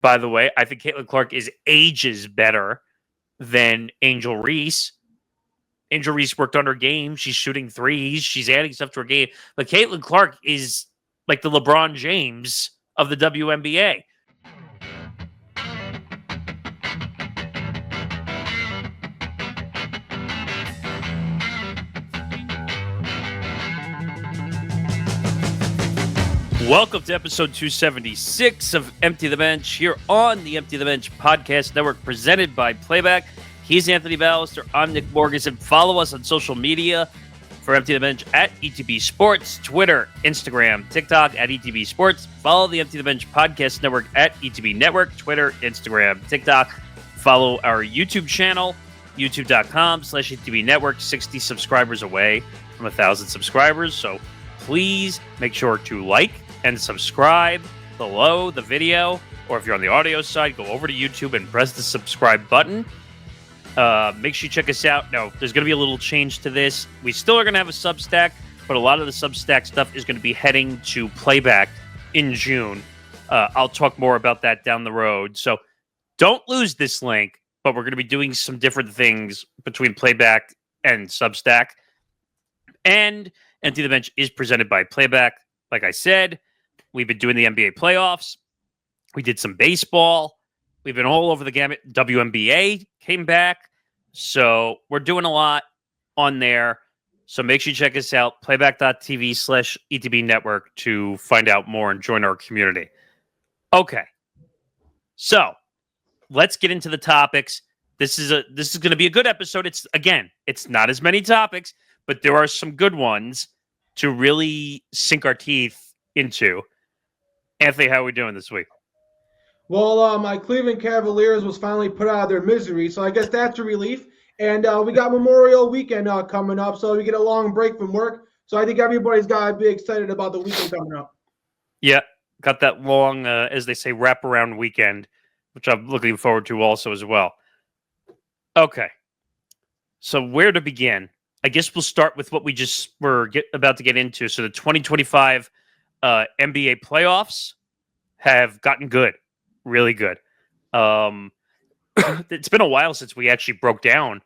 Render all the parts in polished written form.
by the way. I think Caitlin Clark is ages better than Angel Reese. Angel Reese worked on her game. She's shooting threes. She's adding stuff to her game. But Caitlin Clark is like the LeBron James of the WNBA. Welcome to episode 276 of Empty the Bench here on the Empty the Bench podcast network presented by Playback. He's Anthony Balester. I'm Nick Morgasen. Follow us on social media for Empty the Bench at ETB Sports, Twitter, Instagram, TikTok at ETB Sports. Follow the Empty the Bench podcast network at ETB Network, Twitter, Instagram, TikTok. Follow our YouTube channel, youtube.com/ETB Network. 60 subscribers away from 1,000 subscribers. So please make sure to like and subscribe below the video, or if you're on the audio side, go over to YouTube and press the subscribe button. Make sure you check us out. Now, there's going to be a little change to this. We still are going to have a Substack, but a lot of the Substack stuff is going to be heading to Playback in June. I'll talk more about that down the road. So don't lose this link, but we're going to be doing some different things between Playback and Substack. And Empty the Bench is presented by Playback. Like I said, we've been doing the NBA playoffs. We did some baseball. We've been all over the gamut. WNBA came back. So we're doing a lot on there. So make sure you check us out, playback.tv/ETB network, to find out more and join our community. Okay. So let's get into the topics. This is going to be a good episode. It's not as many topics, but there are some good ones to really sink our teeth into. Anthony, how are we doing this week? Well, my Cleveland Cavaliers was finally put out of their misery, so I guess that's a relief. And we got Memorial Weekend coming up, so we get a long break from work. So I think everybody's got to be excited about the weekend coming up. Yeah, got that long, as they say, wraparound weekend, which I'm looking forward to also as well. Okay, so where to begin? I guess we'll start with what we just were about to get into. So the 2025 NBA playoffs have gotten good, really good. It's been a while since we actually broke down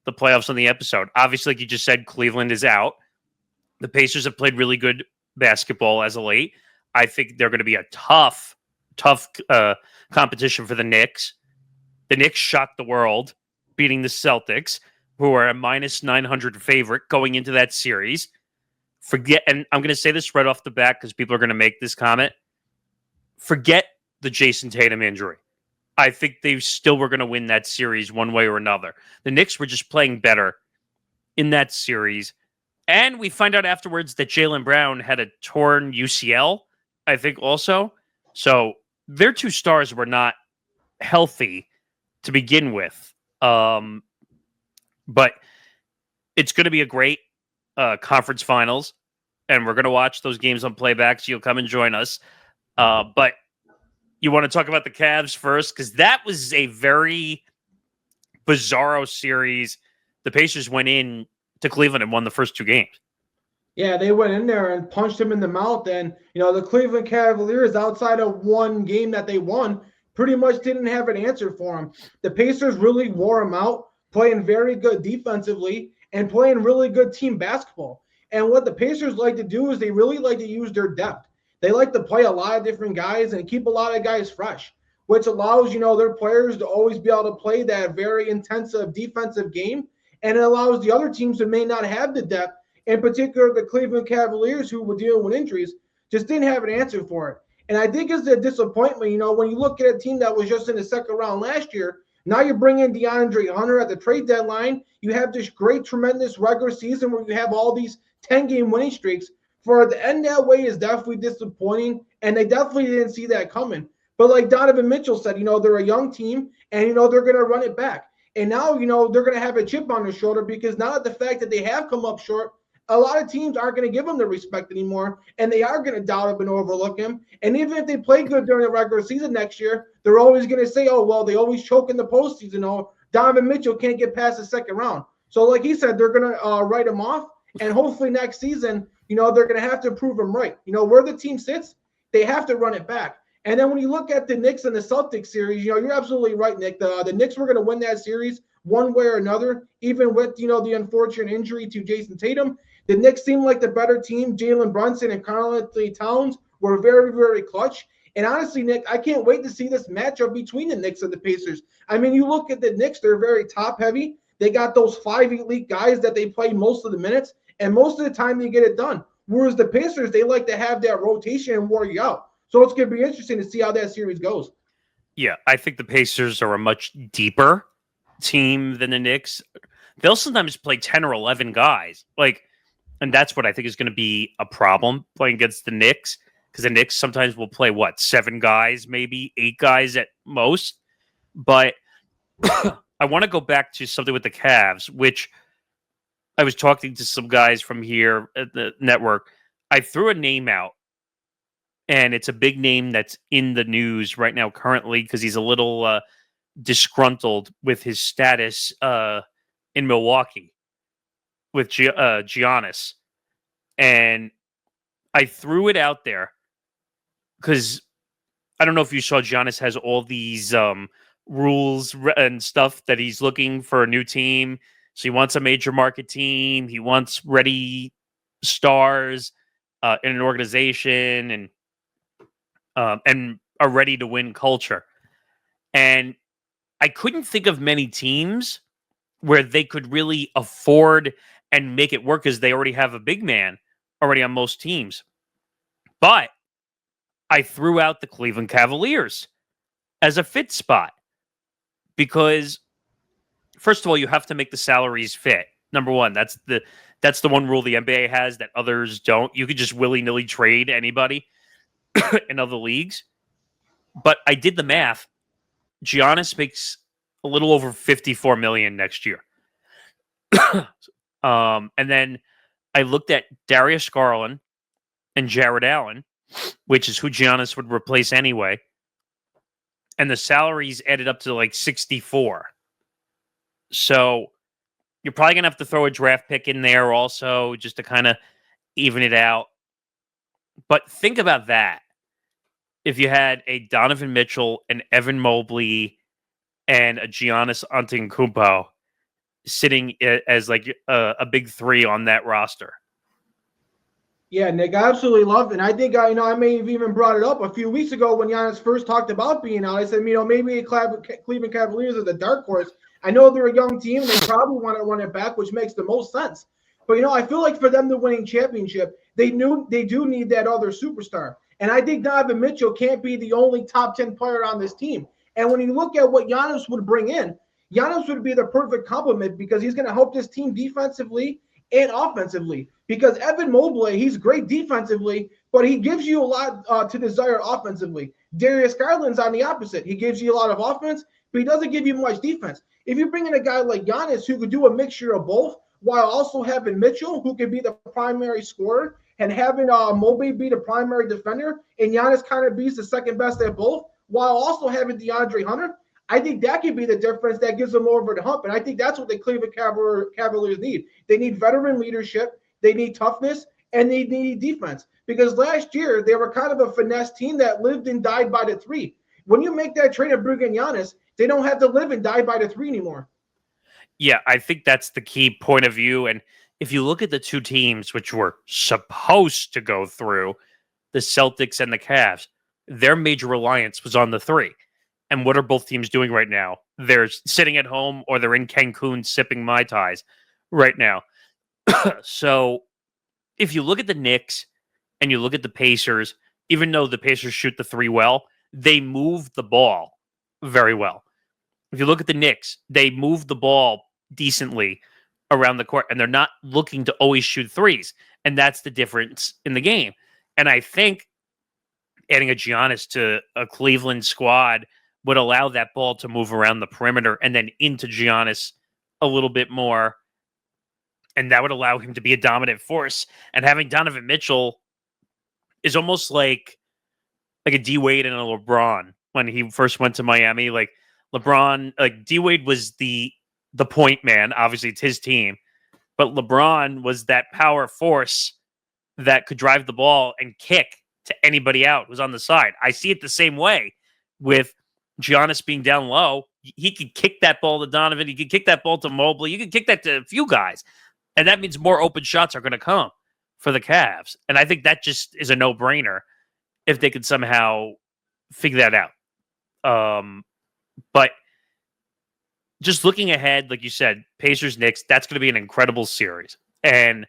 the playoffs on the episode. Obviously, like you just said, Cleveland is out. The Pacers have played really good basketball as of late. I think they're going to be a tough competition for the Knicks. The Knicks shocked the world, beating the Celtics, who are a minus 900 favorite going into that series. And I'm going to say this right off the bat because people are going to make this comment. Forget the Jason Tatum injury. I think they still were going to win that series one way or another. The Knicks were just playing better in that series. And we find out afterwards that Jaylen Brown had a torn UCL, I think also. So their two stars were not healthy to begin with. But it's going to be a great conference finals, and we're going to watch those games on Playback, so you'll come and join us. But you want to talk about the Cavs first? Because that was a very bizarro series. The Pacers went in to Cleveland and won the first two games. Yeah, they went in there and punched him in the mouth. And, the Cleveland Cavaliers, outside of one game that they won, pretty much didn't have an answer for them. The Pacers really wore them out, playing very good defensively and playing really good team basketball. And what the Pacers like to do is they really like to use their depth. They like to play a lot of different guys and keep a lot of guys fresh, which allows, their players to always be able to play that very intensive defensive game. And it allows the other teams that may not have the depth, in particular the Cleveland Cavaliers, who were dealing with injuries, just didn't have an answer for it. And I think it's a disappointment, when you look at a team that was just in the second round last year. Now you bring in DeAndre Hunter at the trade deadline. You have this great, tremendous regular season where you have all these 10-game winning streaks. For the end that way is definitely disappointing, and they definitely didn't see that coming. But like Donovan Mitchell said, they're a young team, and, they're going to run it back. And now, they're going to have a chip on their shoulder because now that the fact that they have come up short, a lot of teams aren't going to give them the respect anymore, and they are going to doubt him and overlook him. And even if they play good during the regular season next year, they're always going to say, oh, well, they always choke in the postseason. Oh, Donovan Mitchell can't get past the second round. So like he said, they're going to write him off, and hopefully next season, they're going to have to prove him right. Where the team sits, they have to run it back. And then when you look at the Knicks and the Celtics series, you're absolutely right, Nick. The Knicks were going to win that series one way or another, even with, the unfortunate injury to Jason Tatum. The Knicks seemed like the better team. Jalen Brunson and Karl-Anthony Towns were very, very clutch. And honestly, Nick, I can't wait to see this matchup between the Knicks and the Pacers. I mean, you look at the Knicks, they're very top-heavy. They got those 5 elite guys that they play most of the minutes, and most of the time they get it done. Whereas the Pacers, they like to have that rotation and wear you out. So it's going to be interesting to see how that series goes. Yeah, I think the Pacers are a much deeper team than the Knicks. They'll sometimes play 10 or 11 guys. And that's what I think is going to be a problem playing against the Knicks, because the Knicks sometimes will play, 7 guys, maybe 8 guys at most. But I want to go back to something with the Cavs, which I was talking to some guys from here at the network. I threw a name out, and it's a big name that's in the news right now currently because he's a little disgruntled with his status in Milwaukee with Giannis. And I threw it out there because I don't know if you saw, Giannis has all these rules and stuff that he's looking for a new team. So he wants a major market team. He wants ready stars in an organization and a ready to win culture. And I couldn't think of many teams where they could really afford and make it work, because they already have a big man already on most teams. But I threw out the Cleveland Cavaliers as a fit spot because, first of all, you have to make the salaries fit. Number one, that's the one rule the NBA has that others don't. You could just willy-nilly trade anybody in other leagues. But I did the math. Giannis makes a little over $54 million next year. And then I looked at Darius Garland and Jared Allen, which is who Giannis would replace anyway. And the salaries added up to 64. So you're probably going to have to throw a draft pick in there also just to kind of even it out. But think about that. If you had a Donovan Mitchell, an Evan Mobley, and a Giannis Antetokounmpo sitting as a big three on that roster. Yeah, Nick, I absolutely love it. And I think, I may have even brought it up a few weeks ago when Giannis first talked about being out. I said, maybe Cleveland Cavaliers are the dark horse. I know they're a young team and they probably want to run it back, which makes the most sense. But, I feel like for them to winning championship, they do need that other superstar. And I think Donovan Mitchell can't be the only top 10 player on this team. And when you look at what Giannis would bring in, Giannis would be the perfect complement because he's going to help this team defensively and offensively. Because Evan Mobley, he's great defensively, but he gives you a lot to desire offensively. Darius Garland's on the opposite. He gives you a lot of offense, but he doesn't give you much defense. If you bring in a guy like Giannis who could do a mixture of both, while also having Mitchell, who could be the primary scorer, and having Mobley be the primary defender, and Giannis kind of be the second best at both, while also having DeAndre Hunter, I think that could be the difference that gives them over the hump. And I think that's what the Cleveland Cavaliers need. They need veteran leadership, they need toughness, and they need defense. Because last year, they were kind of a finesse team that lived and died by the three. When you make that trade of bring in Giannis, they don't have to live and die by the three anymore. Yeah, I think that's the key point of view. And if you look at the two teams which were supposed to go through, the Celtics and the Cavs, their major reliance was on the three. And what are both teams doing right now? They're sitting at home or they're in Cancun sipping Mai Tais right now. So if you look at the Knicks and you look at the Pacers, even though the Pacers shoot the three well, they move the ball very well. If you look at the Knicks, they move the ball decently around the court, and they're not looking to always shoot threes. And that's the difference in the game. And I think adding a Giannis to a Cleveland squad would allow that ball to move around the perimeter and then into Giannis a little bit more. And that would allow him to be a dominant force. And having Donovan Mitchell is almost like a D Wade and a LeBron when he first went to Miami. Like LeBron, D Wade was the point man. Obviously, it's his team. But LeBron was that power force that could drive the ball and kick to anybody out who's on the side. I see it the same way with Giannis being down low. He could kick that ball to Donovan. He could kick that ball to Mobley. You could kick that to a few guys. And that means more open shots are going to come for the Cavs. And I think that just is a no-brainer if they could somehow figure that out. But just looking ahead, like you said, Pacers-Knicks, that's going to be an incredible series. And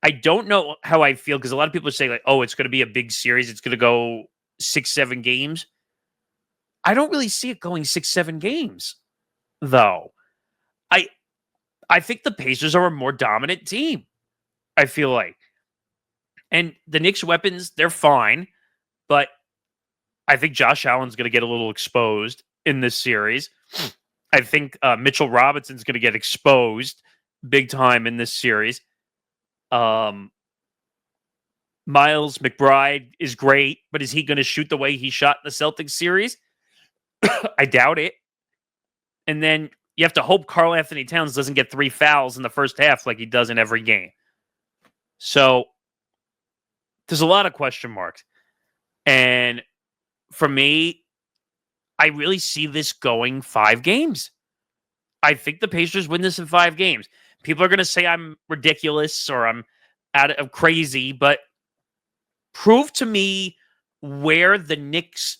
I don't know how I feel because a lot of people say, like, oh, it's going to be a big series. It's going to go 6-7 games. I don't really see it going 6-7 games, though. I think the Pacers are a more dominant team, I feel like. And the Knicks' weapons, they're fine, but I think Josh Allen's going to get a little exposed in this series. I think Mitchell Robinson's going to get exposed big time in this series. Miles McBride is great, but is he going to shoot the way he shot in the Celtics series? I doubt it. And then you have to hope Karl Anthony Towns doesn't get 3 fouls in the first half like he does in every game. So there's a lot of question marks. And for me, I really see this going 5 games. I think the Pacers win this in 5 games. People are going to say I'm ridiculous or I'm out of crazy, but prove to me where the Knicks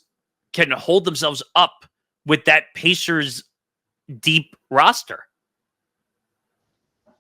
can hold themselves up with that Pacers deep roster.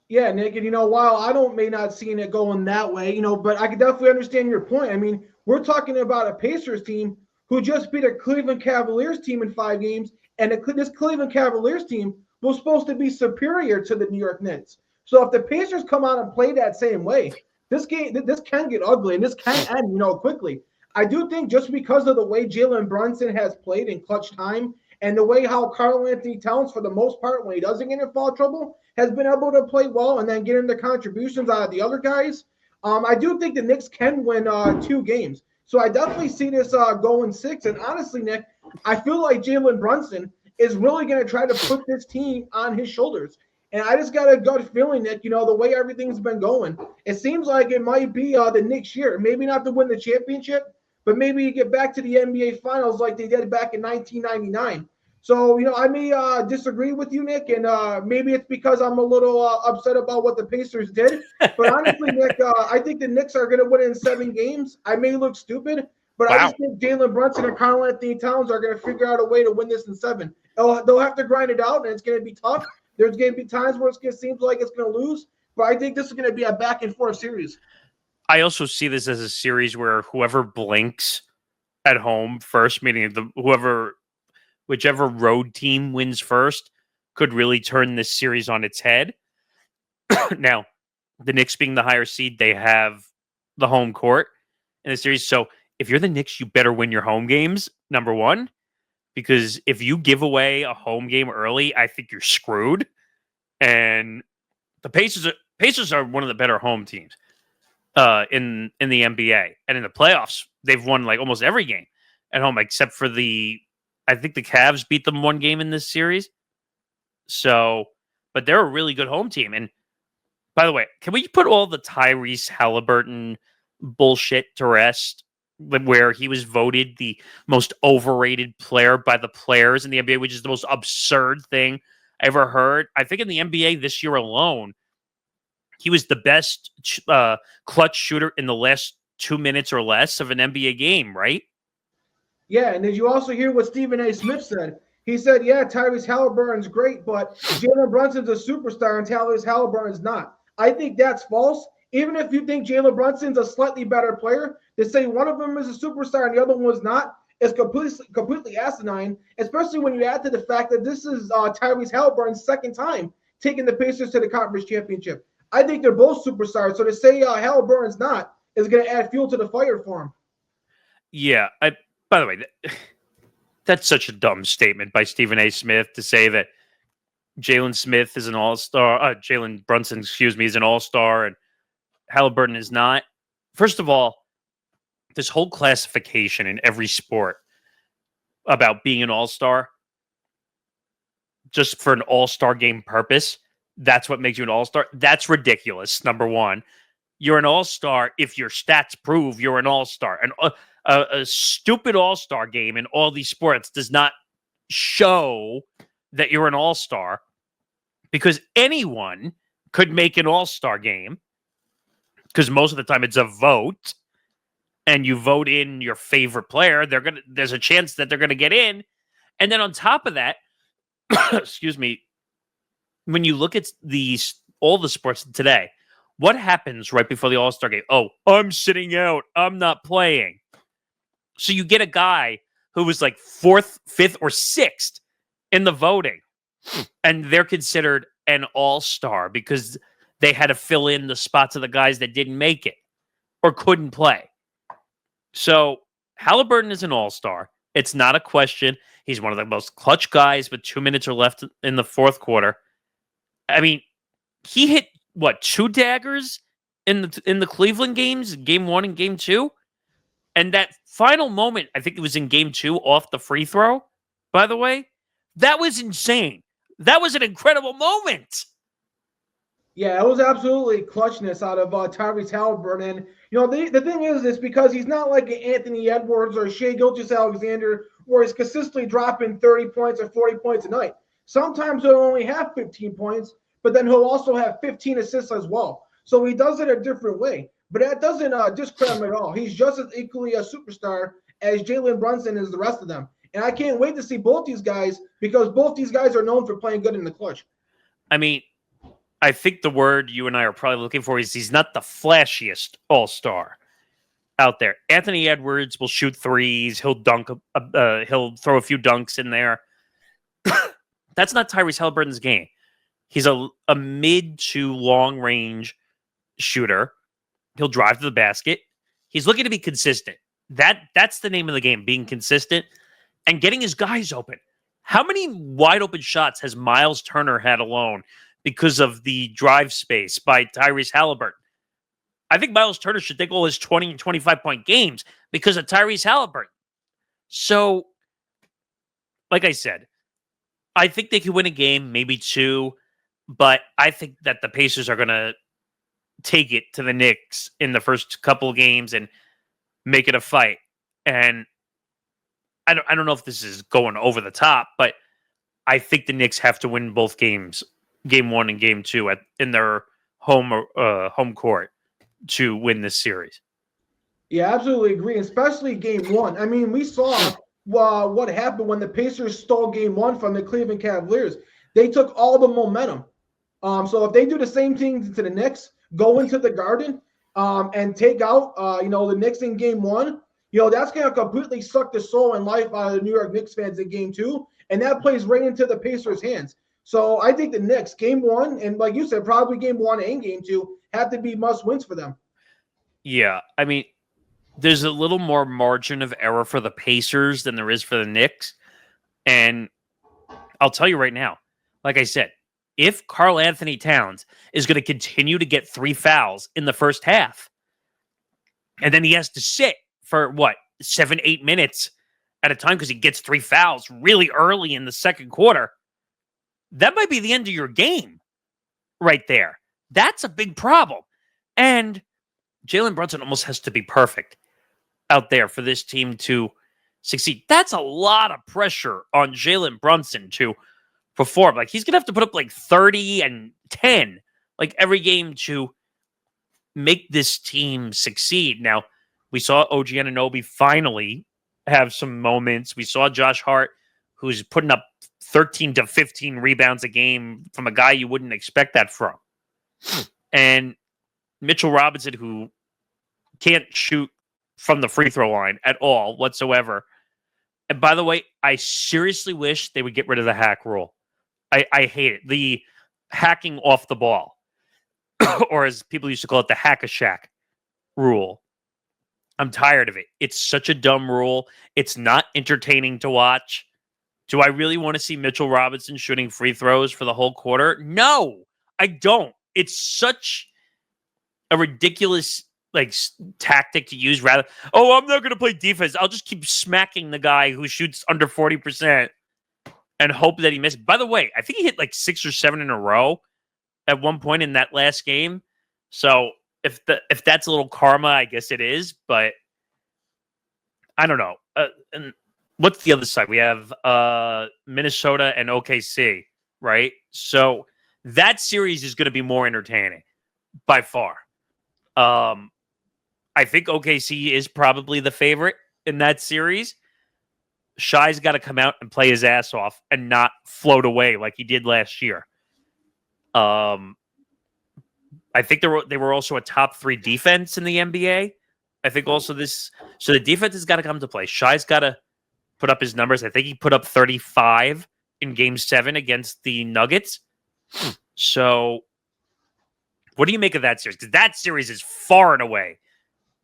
Yeah, Nick, and while I may not see it going that way, but I can definitely understand your point. I mean, we're talking about a Pacers team who just beat a Cleveland Cavaliers team in 5 games, and this Cleveland Cavaliers team was supposed to be superior to the New York Knicks. So if the Pacers come out and play that same way, this can get ugly, and this can end, quickly. I do think just because of the way Jalen Brunson has played in clutch time and the way how Karl Anthony Towns, for the most part, when he doesn't get in foul trouble, has been able to play well and then get into contributions out of the other guys, I do think the Knicks can win 2 games. So I definitely see this going 6. And honestly, Nick, I feel like Jalen Brunson is really going to try to put this team on his shoulders. And I just got a gut feeling that, the way everything's been going, it seems like it might be the Knicks' year. Maybe not to win the championship, but maybe you get back to the NBA Finals like they did back in 1999. So, I may disagree with you, Nick, and maybe it's because I'm a little upset about what the Pacers did. But honestly, Nick, I think the Knicks are going to win in 7 games. I may look stupid, but wow. I just think Jalen Brunson and Karl Anthony Towns are going to figure out a way to win this in 7. They'll have to grind it out, and it's going to be tough. There's going to be times where it seems like it's going to lose, but I think this is going to be a back-and-forth series. I also see this as a series where whoever blinks at home first, meaning whichever road team wins first, could really turn this series on its head. Now, the Knicks being the higher seed, they have the home court in the series. So if you're the Knicks, you better win your home games, number one, because if you give away a home game early, I think you're screwed. And the Pacers are one of the better home teams in the NBA. And in the playoffs, they've won like almost every game at home, except for I think the Cavs beat them 1 game in this series. So, but they're a really good home team. And by the way, can we put all the Tyrese Halliburton bullshit to rest, where he was voted the most overrated player by the players in the NBA, which is the most absurd thing I ever heard. I think in the NBA this year alone, he was the best clutch shooter in the last 2 minutes or less of an NBA game, right? Yeah, and did you also hear what Stephen A. Smith said? He said, yeah, Tyrese Halliburton's great, but Jalen Brunson's a superstar and Tyrese Halliburton's not. I think that's false. Even if you think Jalen Brunson's a slightly better player, to say one of them is a superstar and the other one was not is completely asinine, especially when you add to the fact that this is Tyrese Halliburton's 2nd time taking the Pacers to the conference championship. I think they're both superstars, so to say Halliburton's not is going to add fuel to the fire for him. Yeah, by the way, that's such a dumb statement by Stephen A. Smith to say that Jalen Smith is an all-star. Jalen Brunson, is an all-star, and Halliburton is not. First of all, this whole classification in every sport about being an all-star, just for an all-star game purpose, that's what makes you an all-star. That's ridiculous, number one. you're an all-star if your stats prove you're an all-star. And a stupid all-star game in all these sports does not show that you're an all-star, because anyone could make an all-star game, because most of the time it's a vote, and you vote in your favorite player. There's a chance that they're gonna get in. And then on top of that, excuse me, when you look at all the sports today, what happens right before the All-Star game? Oh, I'm sitting out. I'm not playing. So you get a guy who was like 4th, 5th, or 6th in the voting, and they're considered an all-star because they had to fill in the spots of the guys that didn't make it or couldn't play. So Halliburton is an all-star. It's not a question. He's one of the most clutch guys with 2 minutes or left in the fourth quarter. I mean, he hit, 2 daggers in the Cleveland games, game 1 and game 2? And that final moment, I think it was in game 2 off the free throw, by the way, that was insane. That was an incredible moment. Yeah, it was absolutely clutchness out of Tyrese Halliburton. And, the thing is because he's not like an Anthony Edwards or Shai Gilgeous-Alexander, where he's consistently dropping 30 points or 40 points a night. Sometimes he'll only have 15 points, but then he'll also have 15 assists as well. So he does it a different way. But that doesn't discredit him at all. He's just as equally a superstar as Jalen Brunson is the rest of them. And I can't wait to see both these guys, because both these guys are known for playing good in the clutch. I mean, I think the word you and I are probably looking for is he's not the flashiest all-star out there. Anthony Edwards will shoot threes. He'll dunk. He'll throw a few dunks in there. That's not Tyrese Halliburton's game. He's a mid to long-range shooter. He'll drive to the basket. He's looking to be consistent. That's the name of the game, being consistent and getting his guys open. How many wide-open shots has Miles Turner had alone because of the drive space by Tyrese Halliburton? I think Miles Turner should take all his 20 and 25-point games because of Tyrese Halliburton. So, like I said, I think they could win a game, maybe 2, but I think that the Pacers are going to take it to the Knicks in the first couple of games and make it a fight. And I don't know if this is going over the top, but I think the Knicks have to win both games, game 1 and game 2, in their home court, to win this series. Yeah, absolutely agree, especially game 1. I mean, we saw what happened when the Pacers stole game 1 from the Cleveland Cavaliers. They took all the momentum. So if they do the same thing to the Knicks, go into the Garden and take out the Knicks in game 1, that's going to completely suck the soul and life out of the New York Knicks fans in game 2, and that plays right into the Pacers' hands. So I think the Knicks, game 1, and like you said, probably game 1 and game 2, have to be must-wins for them. Yeah, I mean, there's a little more margin of error for the Pacers than there is for the Knicks. And I'll tell you right now, like I said, if Karl Anthony Towns is going to continue to get 3 fouls in the first half, and then he has to sit for 7-8 minutes at a time because he gets 3 fouls really early in the second quarter, that might be the end of your game right there. That's a big problem. And Jalen Brunson almost has to be perfect out there for this team to succeed. That's a lot of pressure on Jalen Brunson to perform. Like, he's going to have to put up like 30 and 10 like every game to make this team succeed. Now, we saw OG Anunoby finally have some moments. We saw Josh Hart, who's putting up 13 to 15 rebounds a game from a guy you wouldn't expect that from. And Mitchell Robinson, who can't shoot from the free throw line at all whatsoever. And by the way, I seriously wish they would get rid of the hack rule. I hate it. The hacking off the ball, or as people used to call it, the hack-a-shack rule. I'm tired of it. It's such a dumb rule. It's not entertaining to watch. Do I really want to see Mitchell Robinson shooting free throws for the whole quarter? No, I don't. It's such a ridiculous tactic to use. Rather, I'm not going to play defense. I'll just keep smacking the guy who shoots under 40% and hope that he misses. By the way, I think he hit 6 or 7 in a row at one point in that last game. So if that's a little karma, I guess it is, but I don't know. And what's the other side? We have Minnesota and OKC, right? So that series is going to be more entertaining by far. I think OKC is probably the favorite in that series. Shai's got to come out and play his ass off and not float away like he did last year. I think they were also a top 3 defense in the NBA. I think also so the defense has got to come to play. Shai's got to put up his numbers. I think he put up 35 in Game 7 against the Nuggets. So what do you make of that series? Because that series is far and away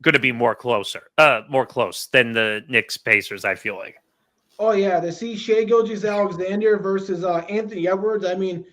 going to be more close than the Knicks Pacers, I feel like. Oh, yeah. To see Shai Gilgeous-Alexander versus Anthony Edwards, I mean,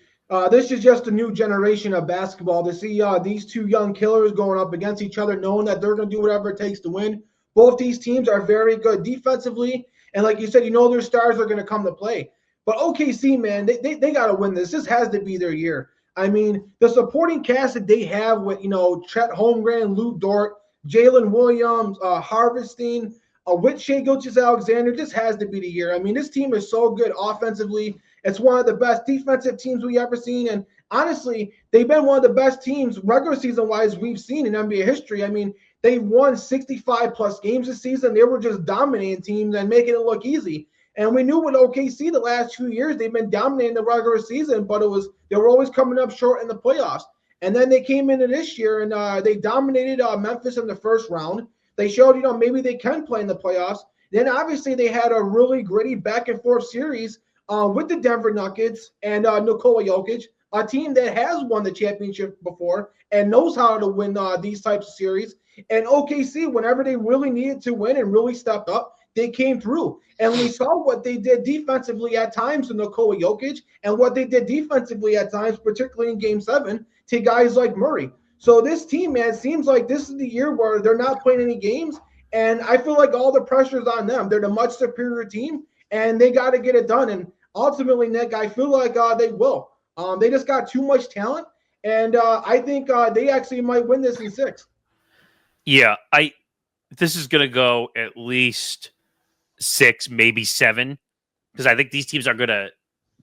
this is just a new generation of basketball. To see these two young killers going up against each other, knowing that they're going to do whatever it takes to win. Both these teams are very good defensively. And like you said, their stars are going to come to play. But OKC, man, they got to win this. This has to be their year. I mean, the supporting cast that they have with, Chet Holmgren, Lou Dort, Jalen Williams, Harvesting, with Shai Gilgeous-Alexander, this has to be the year. I mean, this team is so good offensively. It's one of the best defensive teams we ever seen. And honestly, they've been one of the best teams regular season-wise we've seen in NBA history. I mean, they won 65-plus games this season. They were just dominating teams and making it look easy. And we knew with OKC the last 2 years, they've been dominating the regular season, but they were always coming up short in the playoffs. And then they came into this year and they dominated Memphis in the first round. They showed, maybe they can play in the playoffs. Then obviously they had a really gritty back and forth series with the Denver Nuggets and Nikola Jokic, a team that has won the championship before and knows how to win these types of series. And OKC, whenever they really needed to win and really stepped up, they came through. And we saw what they did defensively at times to Nikola Jokic and what they did defensively at times, particularly in Game 7, to guys like Murray. So this team, man, it seems like this is the year where they're not playing any games. And I feel like all the pressure's on them. They're the much superior team, and they got to get it done. And ultimately, Nick, I feel like they will. They just got too much talent. And I think they actually might win this in 6. Yeah, this is going to go at least 6, maybe 7, because I think these teams are going to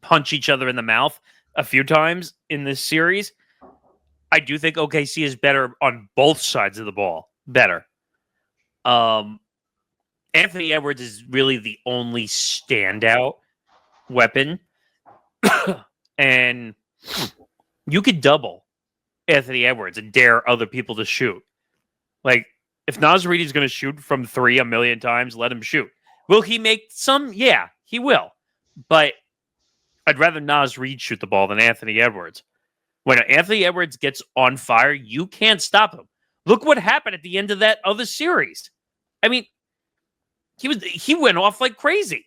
punch each other in the mouth a few times in this series. I do think OKC is better on both sides of the ball. Better. Anthony Edwards is really the only standout weapon. And you could double Anthony Edwards and dare other people to shoot. Like, if Naz Reid is going to shoot from 3 a million times, let him shoot. Will he make some? Yeah, he will. But I'd rather Naz Reid shoot the ball than Anthony Edwards. When Anthony Edwards gets on fire, you can't stop him. Look what happened at the end of that other series. I mean, he went off like crazy.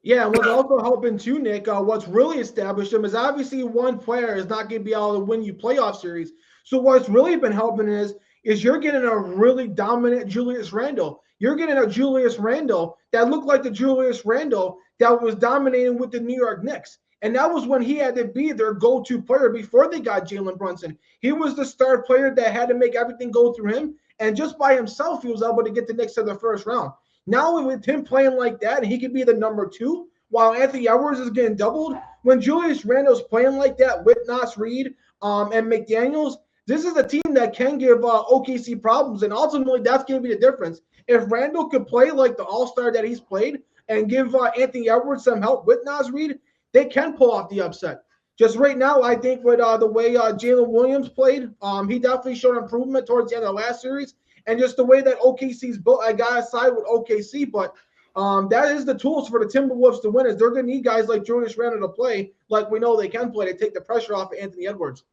Yeah, and what's also helping too, Nick, what's really established him is obviously one player is not going to be able to win you playoff series. So what's really been helping is you're getting a really dominant Julius Randle. You're getting a Julius Randle that looked like the Julius Randle that was dominating with the New York Knicks. And that was when he had to be their go-to player before they got Jalen Brunson. He was the star player that had to make everything go through him. And just by himself, he was able to get the Knicks to the first round. Now with him playing like that, he could be the number 2, while Anthony Edwards is getting doubled. When Julius Randle's playing like that with Naz Reid and McDaniels, this is a team that can give OKC problems. And ultimately, that's going to be the difference. If Randle could play like the all-star that he's played and give Anthony Edwards some help with Naz Reid, they can pull off the upset. Just right now, I think with the way Jalen Williams played, he definitely showed improvement towards the end of the last series. And just the way that OKC's built, I got to side with OKC. But that is the tools for the Timberwolves to win is they're going to need guys like Julius Randle to play like we know they can play to take the pressure off of Anthony Edwards.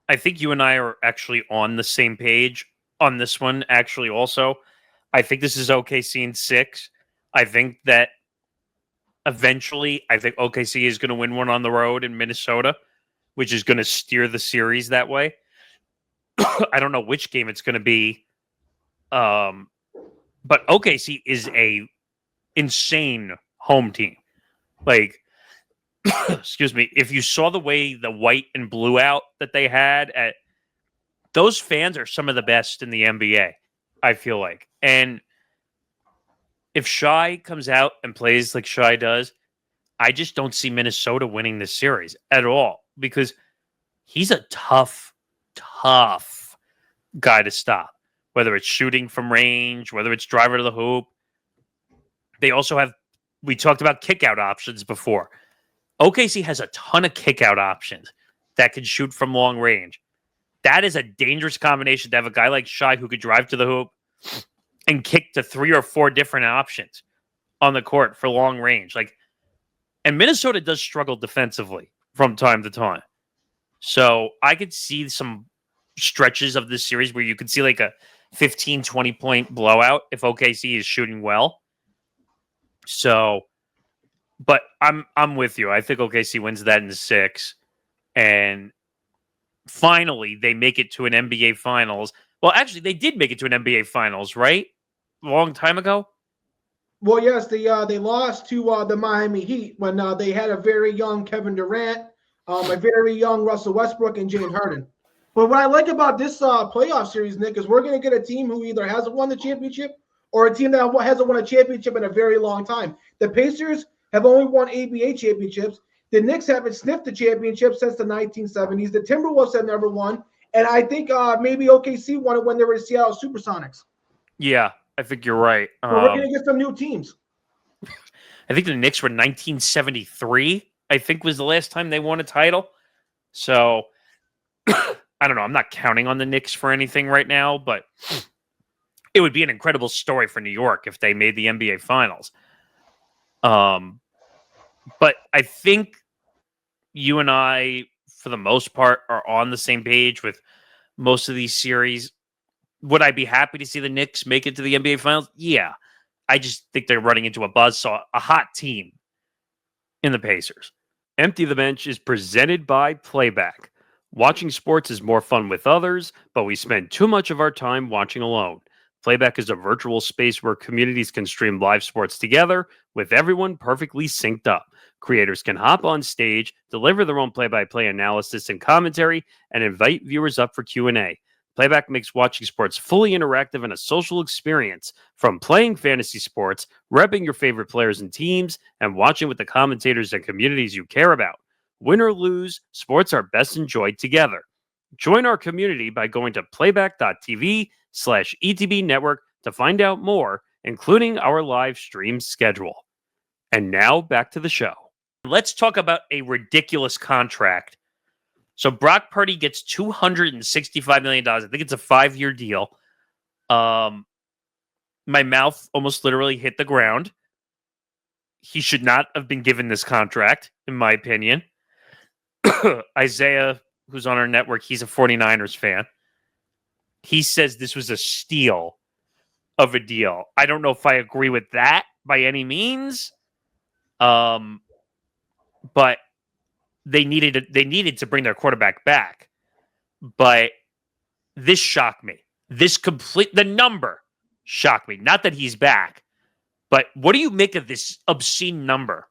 I think you and I are actually on the same page on this one, actually, also. I think this is OKC in 6. I think that eventually, I think OKC is going to win one on the road in Minnesota, which is going to steer the series that way. I don't know which game it's going to be. But OKC is a insane home team. Like, excuse me, if you saw the way the white and blue out that they had at those fans are some of the best in the NBA, I feel like. And if Shai comes out and plays like Shai does, I just don't see Minnesota winning this series at all because he's a tough guy to stop, whether it's shooting from range, whether it's driver to the hoop. They also have, we talked about kick out options before. OKC has a ton of kick out options that can shoot from long range. That is a dangerous combination to have a guy like Shai who could drive to the hoop and kick to 3 or 4 different options on the court for long range. And Minnesota does struggle defensively from time to time. So I could see some stretches of this series where you could see like a 15, 20 point blowout if OKC is shooting well. So, but I'm with you. I think OKC wins that in 6. And finally, they make it to an NBA Finals. Well, actually, they did make it to an NBA Finals, right? A long time ago? Well, yes, they lost to the Miami Heat when they had a very young Kevin Durant, a very young Russell Westbrook, and James Harden. But what I like about this playoff series, Nick, is we're going to get a team who either hasn't won the championship or a team that hasn't won a championship in a very long time. The Pacers have only won ABA championships. The Knicks haven't sniffed the championship since the 1970s. The Timberwolves have never won. And I think maybe OKC won it when they were the Seattle Supersonics. Yeah, I think you're right. So we're going to get some new teams. I think the Knicks were 1973, I think was the last time they won a title. So, I don't know. I'm not counting on the Knicks for anything right now, but it would be an incredible story for New York if they made the NBA Finals. But I think you and I, for the most part, are on the same page with most of these series. Would I be happy to see the Knicks make it to the NBA Finals? Yeah. I just think they're running into a buzzsaw, a hot team in the Pacers. Empty the Bench is presented by Playback. Watching sports is more fun with others, but we spend too much of our time watching alone. Playback is a virtual space where communities can stream live sports together with everyone perfectly synced up. Creators can hop on stage, deliver their own play-by-play analysis and commentary, and invite viewers up for Q&A. Playback makes watching sports fully interactive and a social experience, from playing fantasy sports, repping your favorite players and teams, and watching with the commentators and communities you care about. Win or lose, sports are best enjoyed together. Join our community by going to playback.tv/ETB network to find out more, including our live stream schedule. And now back to the show. Let's talk about a ridiculous contract. So Brock Purdy gets $265 million. I think it's a 5-year deal. My mouth almost literally hit the ground. He should not have been given this contract, in my opinion. Isaiah, who's on our network, he's a 49ers fan. He says this was a steal of a deal. I don't know if I agree with that by any means. But they needed to bring their quarterback back. But this shocked me. The number shocked me. Not that he's back, but what do you make of this obscene number?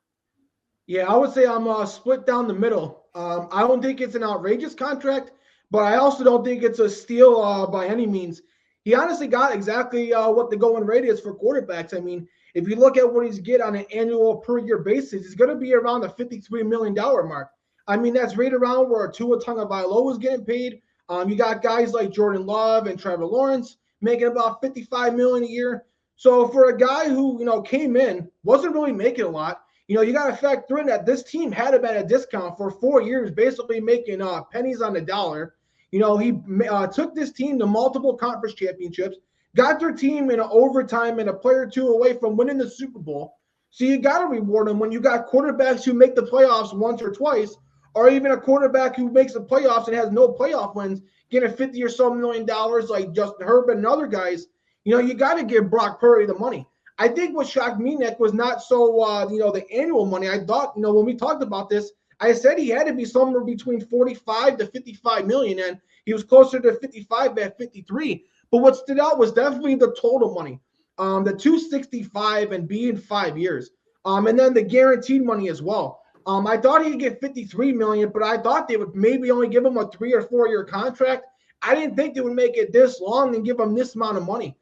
Yeah, I would say I'm split down the middle. I don't think it's an outrageous contract, but I also don't think it's a steal by any means. He honestly got exactly what the going rate is for quarterbacks. I mean, if you look at what he's get on an annual per year basis, he's going to be around the $53 million mark. I mean, that's right around where Tua Tagovailoa was getting paid. You got guys like Jordan Love and Trevor Lawrence making about $55 million a year. So for a guy who, came in, wasn't really making a lot, you got to factor in that this team had him at a discount for 4 years, basically making pennies on the dollar. He took this team to multiple conference championships, got their team in an overtime and a player or two away from winning the Super Bowl. So you got to reward them when you got quarterbacks who make the playoffs once or twice, or even a quarterback who makes the playoffs and has no playoff wins, getting $50 or so million like Justin Herbert and other guys. You got to give Brock Purdy the money. I think what shocked me, Nick, was not so, the annual money. I thought, when we talked about this, I said he had to be somewhere between 45 to 55 million, and he was closer to 55 at 53. But what stood out was definitely the total money, the 265 and being 5 years, and then the guaranteed money as well. I thought he'd get 53 million, but I thought they would maybe only give him a 3 or 4 year contract. I didn't think they would make it this long and give him this amount of money.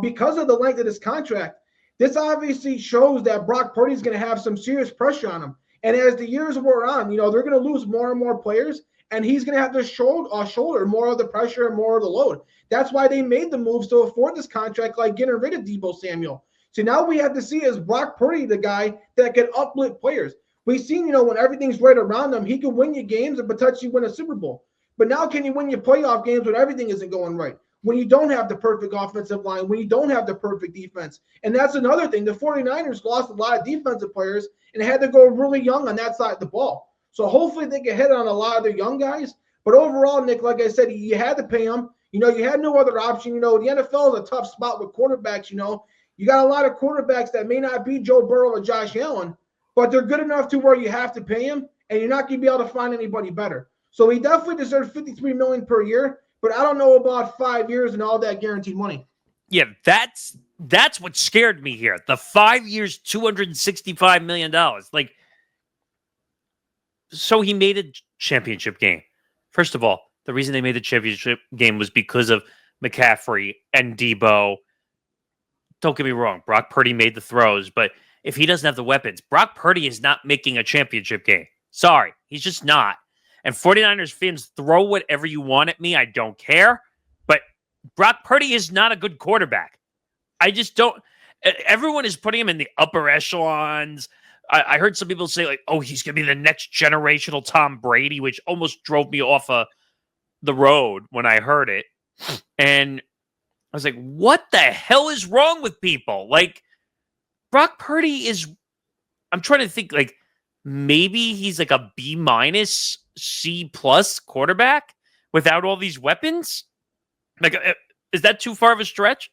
Because of the length of this contract, this obviously shows that Brock Purdy is going to have some serious pressure on him. And as the years wear on, they're going to lose more and more players, and he's going to have to shoulder more of the pressure and more of the load. That's why they made the moves to afford this contract, like getting rid of Deebo Samuel. So now we have to see, is Brock Purdy the guy that can uplift players? We've seen, when everything's right around him, he can win you games and potentially win a Super Bowl. But now can you win your playoff games when everything isn't going right? When you don't have the perfect offensive line, when you don't have the perfect defense. And that's another thing. The 49ers lost a lot of defensive players and had to go really young on that side of the ball. So hopefully they can hit on a lot of their young guys. But overall, Nick, like I said, you had to pay them. You had no other option. The NFL is a tough spot with quarterbacks. You got a lot of quarterbacks that may not be Joe Burrow or Josh Allen, but they're good enough to where you have to pay them, and you're not going to be able to find anybody better. So he definitely deserves $53 million per year, but I don't know about 5 years and all that guaranteed money. Yeah, that's what scared me here. The 5 years, $265 million. So he made a championship game. First of all, the reason they made the championship game was because of McCaffrey and Deebo. Don't get me wrong, Brock Purdy made the throws, but if he doesn't have the weapons, Brock Purdy is not making a championship game. Sorry, he's just not. And 49ers fans, throw whatever you want at me. I don't care. But Brock Purdy is not a good quarterback. I just don't. Everyone is putting him in the upper echelons. I heard some people say, he's going to be the next generational Tom Brady, which almost drove me off the road when I heard it. And I was like, what the hell is wrong with people? Brock Purdy is, I'm trying to think, maybe he's like a B-, C+ quarterback without all these weapons? Is that too far of a stretch?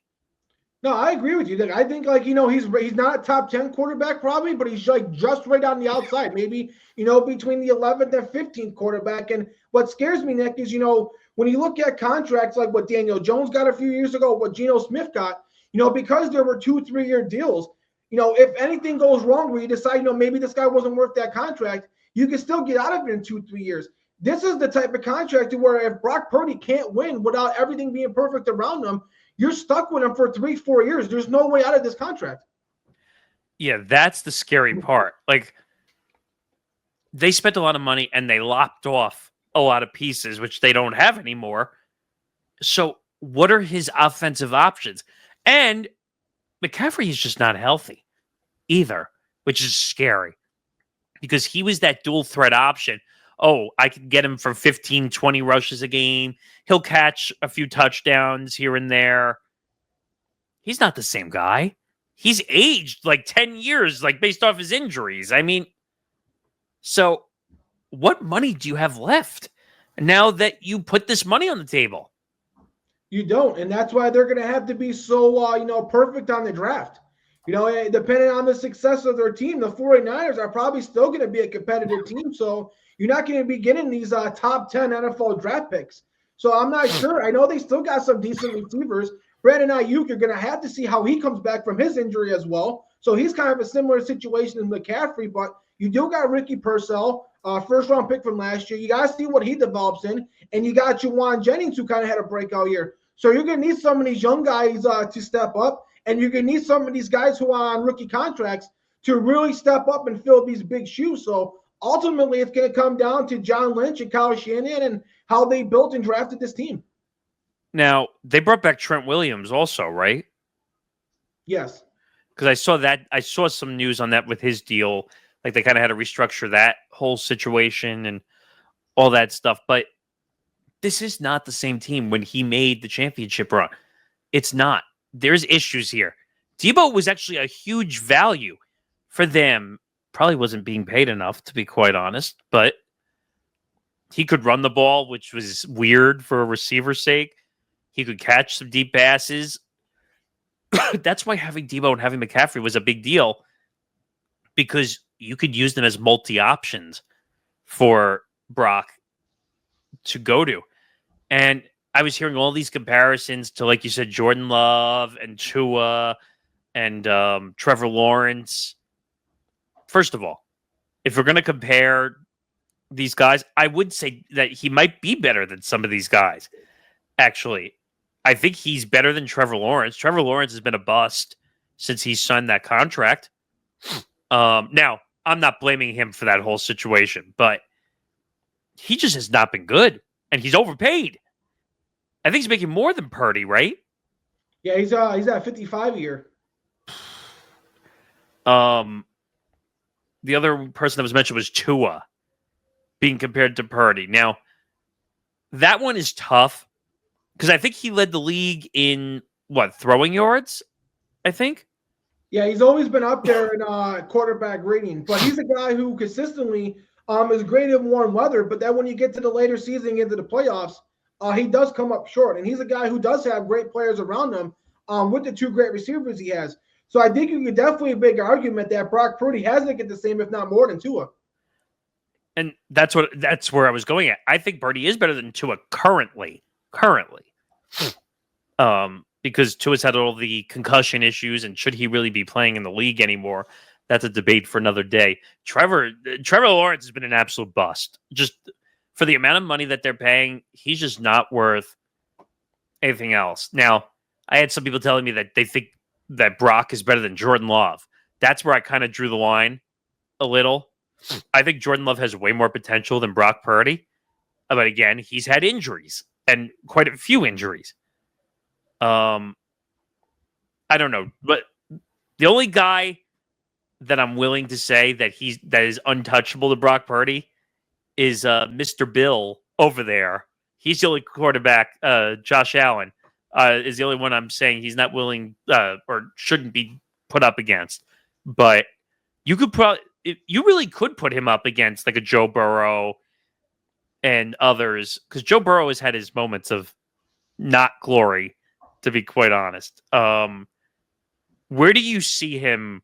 No, I agree with you. I think he's not a top 10 quarterback probably, but he's just right on the outside. Maybe, between the 11th and 15th quarterback. And what scares me, Nick, is, when you look at contracts like what Daniel Jones got a few years ago, what Geno Smith got, because there were 2-3 year deals, if anything goes wrong where you decide, maybe this guy wasn't worth that contract, you can still get out of it in 2-3 years. This is the type of contract where if Brock Purdy can't win without everything being perfect around him, you're stuck with him for 3-4 years. There's no way out of this contract. Yeah, that's the scary part. They spent a lot of money and they lopped off a lot of pieces, which they don't have anymore. So what are his offensive options? And McCaffrey is just not healthy either, which is scary because he was that dual threat option. Oh, I can get him for 15, 20 rushes a game. He'll catch a few touchdowns here and there. He's not the same guy. He's aged 10 years, based off his injuries. So what money do you have left now that you put this money on the table? You don't, and that's why they're going to have to be so, perfect on the draft. Depending on the success of their team, the 49ers are probably still going to be a competitive team, so you're not going to be getting these top 10 NFL draft picks. So I'm not sure. I know they still got some decent receivers. Brandon Ayuk, you're going to have to see how he comes back from his injury as well. So he's kind of a similar situation in McCaffrey, but you do got Ricky Purcell, first-round pick from last year. You got to see what he develops in, and you got Juwan Jennings, who kind of had a breakout year. So you're going to need some of these young guys to step up, and you're going to need some of these guys who are on rookie contracts to really step up and fill these big shoes. So ultimately, it's going to come down to John Lynch and Kyle Shanahan and how they built and drafted this team. Now, they brought back Trent Williams also, right? Yes. Because I saw some news on that with his deal. They kind of had to restructure that whole situation and all that stuff. But this is not the same team when he made the championship run. It's not. There's issues here. Deebo was actually a huge value for them. Probably wasn't being paid enough, to be quite honest. But he could run the ball, which was weird for a receiver's sake. He could catch some deep passes. That's why having Deebo and having McCaffrey was a big deal, because you could use them as multi-options for Brock to go to. And I was hearing all these comparisons to, like you said, Jordan Love and Tua and Trevor Lawrence. First of all, if we're going to compare these guys, I would say that he might be better than some of these guys. actually. I think he's better than Trevor Lawrence. Trevor Lawrence has been a bust since he signed that contract. Now, I'm not blaming him for that whole situation, but he just has not been good, and he's overpaid. I think he's making more than Purdy, right? Yeah, he's at 55 a year. The other person that was mentioned was Tua being compared to Purdy. Now, that one is tough because I think he led the league in throwing yards, I think. Yeah, he's always been up there in quarterback rating, but he's a guy who consistently is great in warm weather. But then when you get to the later season into the playoffs, he does come up short. And he's a guy who does have great players around him with the two great receivers he has. So I think you could definitely make an argument that Brock Purdy has to get the same, if not more, than Tua. And that's where I was going at. I think Purdy is better than Tua currently. Because Tua's had all the concussion issues, and should he really be playing in the league anymore? That's a debate for another day. Trevor Lawrence has been an absolute bust. Just for the amount of money that they're paying, he's just not worth anything else. Now, I had some people telling me that they think that Brock is better than Jordan Love. That's where I kind of drew the line a little. I think Jordan Love has way more potential than Brock Purdy. But again, he's had injuries, and quite a few injuries. I don't know, but the only guy that I'm willing to say that is untouchable to Brock Purdy is Mr. Bill over there. He's the only quarterback. Josh Allen is the only one I'm saying he's not willing or shouldn't be put up against. But you really could put him up against like a Joe Burrow and others, because Joe Burrow has had his moments of not glory, to be quite honest. Where do you see him,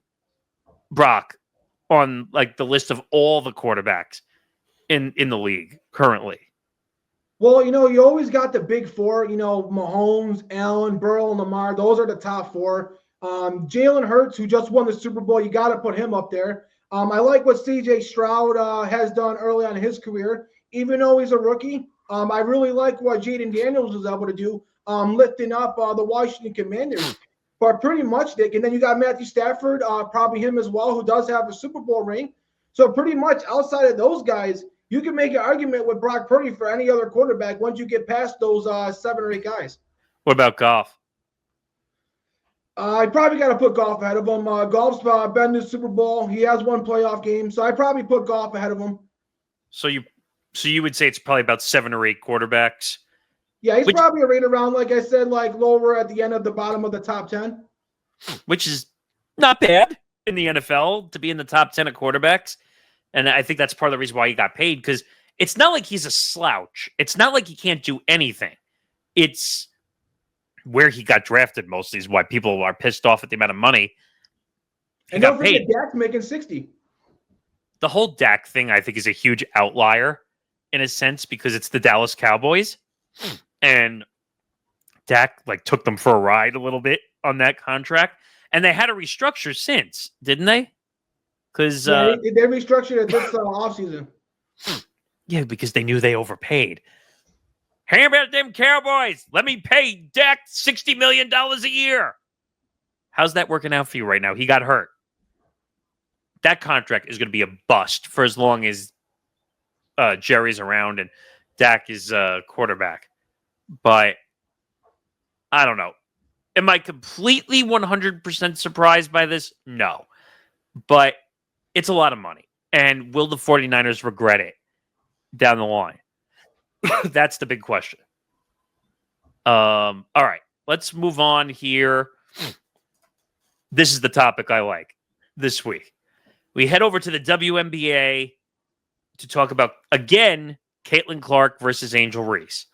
Brock, on like the list of all the quarterbacks in the league currently? Well, you always got the big four, Mahomes, Allen, Burrow, and Lamar. Those are the top four. Jalen Hurts, who just won the Super Bowl, you got to put him up there. I like what C.J. Stroud has done early on in his career, even though he's a rookie. I really like what Jaden Daniels was able to do, lifting up the Washington Commanders. But pretty much, Dick. And then you got Matthew Stafford, probably him as well, who does have a Super Bowl ring. So pretty much outside of those guys, you can make an argument with Brock Purdy for any other quarterback once you get past those 7 or 8 guys. What about Goff? I probably got to put Goff ahead of him. Goff's been to the Super Bowl. He has one playoff game, so I probably put Goff ahead of him. So you would say it's probably about 7 or 8 quarterbacks? Yeah, he's probably right around, like I said, like lower at the end of the bottom of the top 10. Which is not bad in the NFL to be in the top 10 of quarterbacks. And I think that's part of the reason why he got paid, because it's not like he's a slouch. It's not like he can't do anything. It's where he got drafted mostly is why people are pissed off at the amount of money he got paid. Dak's making 60. The whole Dak thing, I think, is a huge outlier in a sense because it's the Dallas Cowboys. And Dak took them for a ride a little bit on that contract. And they had a restructure since, didn't they? Because they restructured it this offseason. Yeah, because they knew they overpaid. How about them Cowboys? Let me pay Dak $60 million a year. How's that working out for you right now? He got hurt. That contract is going to be a bust for as long as Jerry's around and Dak is quarterback. But I don't know. Am I completely 100% surprised by this? No. But it's a lot of money. And will the 49ers regret it down the line? That's the big question. All right. Let's move on here. This is the topic I like this week. We head over to the WNBA to talk about, again, Caitlin Clark versus Angel Reese.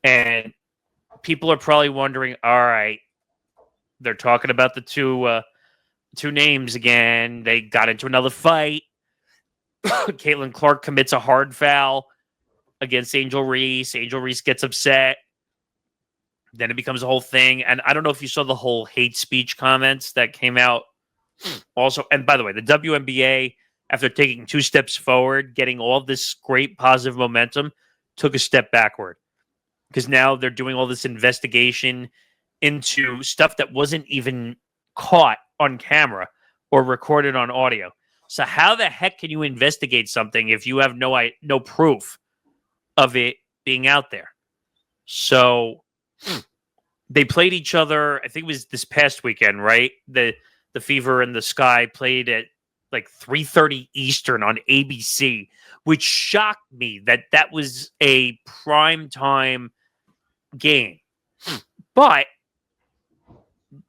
And people are probably wondering, all right, they're talking about the two names again. They got into another fight. Caitlin Clark commits a hard foul against Angel Reese. Angel Reese gets upset. Then it becomes a whole thing. And I don't know if you saw the whole hate speech comments that came out also. And by the way, the WNBA, after taking 2 steps forward, getting all this great positive momentum, took a step backward. because now they're doing all this investigation into stuff that wasn't even caught on camera or recorded on audio. So how the heck can you investigate something if you have no proof of it being out there? So they played each other. I think it was this past weekend, right? The Fever and the Sky played at like 3:30 Eastern on ABC, which shocked me that was a prime time game. But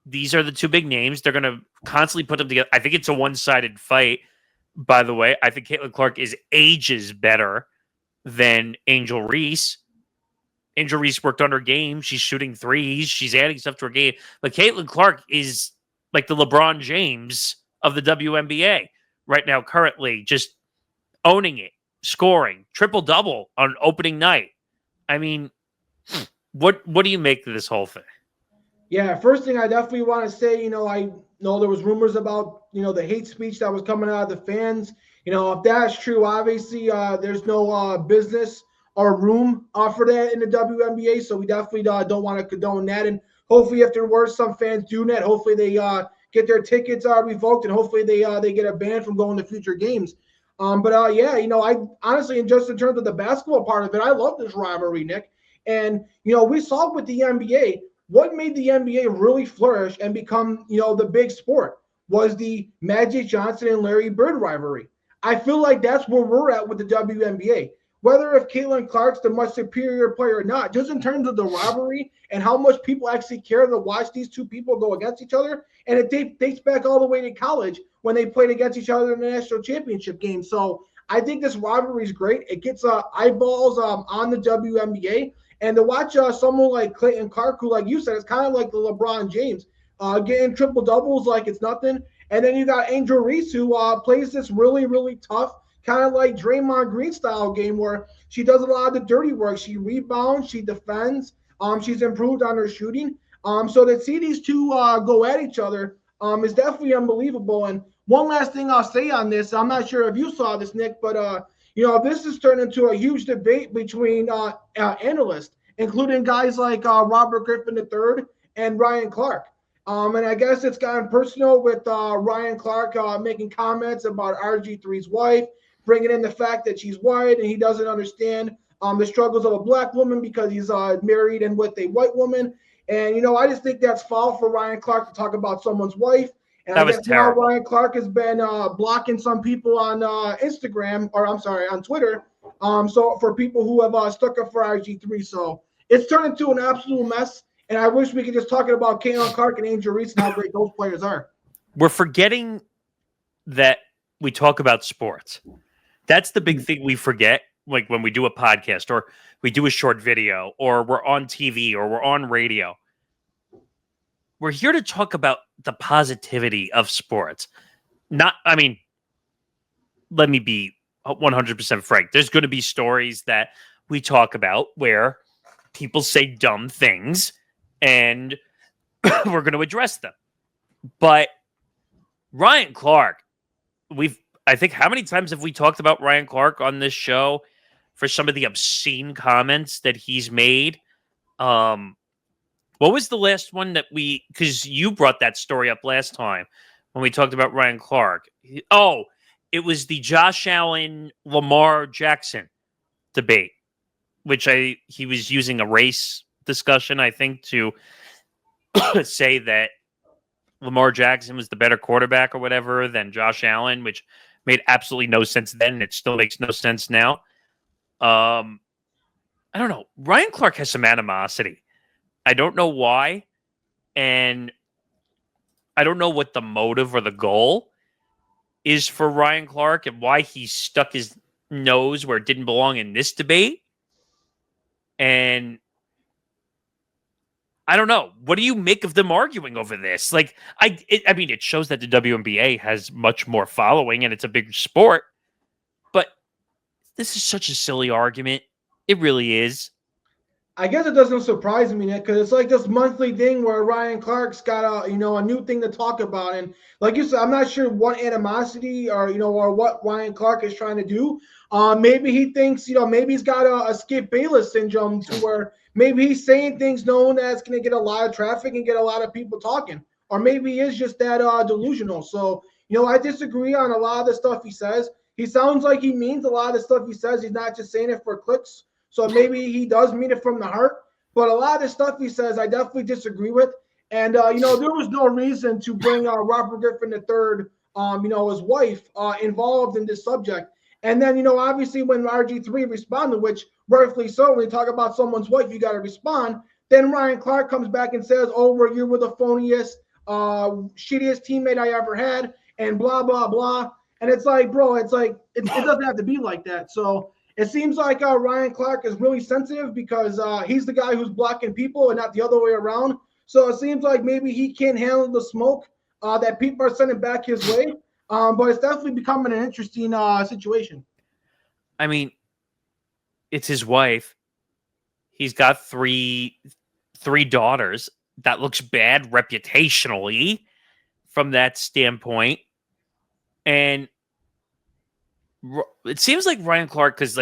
these are the two big names. They're going to constantly put them together. I think it's a one-sided fight, by the way. I think Caitlin Clark is ages better than Angel Reese. Angel Reese worked on her game. She's shooting threes. She's adding stuff to her game. But Caitlin Clark is like the LeBron James of the WNBA right now, currently, just owning it, scoring, triple-double on opening night. I mean, what do you make of this whole thing? Yeah, first thing I definitely want to say, I know there was rumors about, the hate speech that was coming out of the fans. If that's true, obviously there's no business or room for that in the WNBA, so we definitely don't want to condone that. And hopefully, if there were some fans doing that, hopefully they get their tickets revoked, and hopefully they get a ban from going to future games. I honestly, and just in terms of the basketball part of it, I love this rivalry, Nick. And we saw with the NBA. What made the NBA really flourish and become, the big sport was the Magic Johnson and Larry Bird rivalry. I feel like that's where we're at with the WNBA. Whether if Caitlin Clark's the much superior player or not, just in terms of the rivalry and how much people actually care to watch these two people go against each other. And it dates back all the way to college when they played against each other in the national championship game. So I think this rivalry is great. It gets eyeballs on the WNBA. And to watch someone like Caitlin Clark, who, like you said, is kind of like the LeBron James, getting triple doubles like it's nothing. And then you got Angel Reese, who plays this really, really tough, kind of like Draymond Green style game where she does a lot of the dirty work. She rebounds, she defends. She's improved on her shooting. So to see these two go at each other is definitely unbelievable. And one last thing I'll say on this, I'm not sure if you saw this, Nick, but this has turned into a huge debate between analysts, including guys like Robert Griffin III and Ryan Clark. And I guess it's gotten personal with Ryan Clark making comments about RG3's wife, bringing in the fact that she's white and he doesn't understand the struggles of a black woman because he's married and with a white woman. And, I just think that's foul for Ryan Clark to talk about someone's wife. And that I guess now Ryan Clark has been blocking some people on Instagram, or I'm sorry, on Twitter. So for people who have stuck up for RG3. So it's turned into an absolute mess. And I wish we could just talk about Caitlin Clark and Angel Reese and how great those players are. We're forgetting that we talk about sports. That's the big thing we forget, like when we do a podcast or we do a short video or we're on TV or we're on radio. We're here to talk about the positivity of sports. Let me be 100% frank. There's going to be stories that we talk about where people say dumb things and we're going to address them. But Ryan Clark, I think how many times have we talked about Ryan Clark on this show for some of the obscene comments that he's made? What was the last one that because you brought that story up last time when we talked about Ryan Clark. Oh, it was the Josh Allen, Lamar Jackson debate, which he was using a race discussion, I think, to say that Lamar Jackson was the better quarterback or whatever than Josh Allen, which made absolutely no sense then. And it still makes no sense now. I don't know. Ryan Clark has some animosity. I don't know why. And I don't know what the motive or the goal is for Ryan Clark and why he stuck his nose where it didn't belong in this debate. And I don't know. What do you make of them arguing over this? Like, it shows that the WNBA has much more following and it's a big sport. But this is such a silly argument. It really is. I guess it doesn't surprise me, Nick, because it's like this monthly thing where Ryan Clark's got a new thing to talk about, and like you said, I'm not sure what animosity or what Ryan Clark is trying to do. Maybe he thinks maybe he's got a Skip Bayless syndrome to where maybe he's saying things known that's going to get a lot of traffic and get a lot of people talking, or maybe he is just that delusional. So I disagree on a lot of the stuff he says. He sounds like he means a lot of the stuff he says. He's not just saying it for clicks. So maybe he does mean it from the heart. But a lot of the stuff he says, I definitely disagree with. And, there was no reason to bring Robert Griffin III, his wife, involved in this subject. And then, obviously when RG3 responded, which rightfully so, when you talk about someone's wife, you got to respond. Then Ryan Clark comes back and says, you were the phoniest, shittiest teammate I ever had, and blah, blah, blah. And it's like, bro, it doesn't have to be like that. So it seems like Ryan Clark is really sensitive because he's the guy who's blocking people and not the other way around. So it seems like maybe he can't handle the smoke that people are sending back his way. But it's definitely becoming an interesting situation. I mean, it's his wife. He's got three daughters. That looks bad reputationally from that standpoint. And it seems like Ryan Clark, because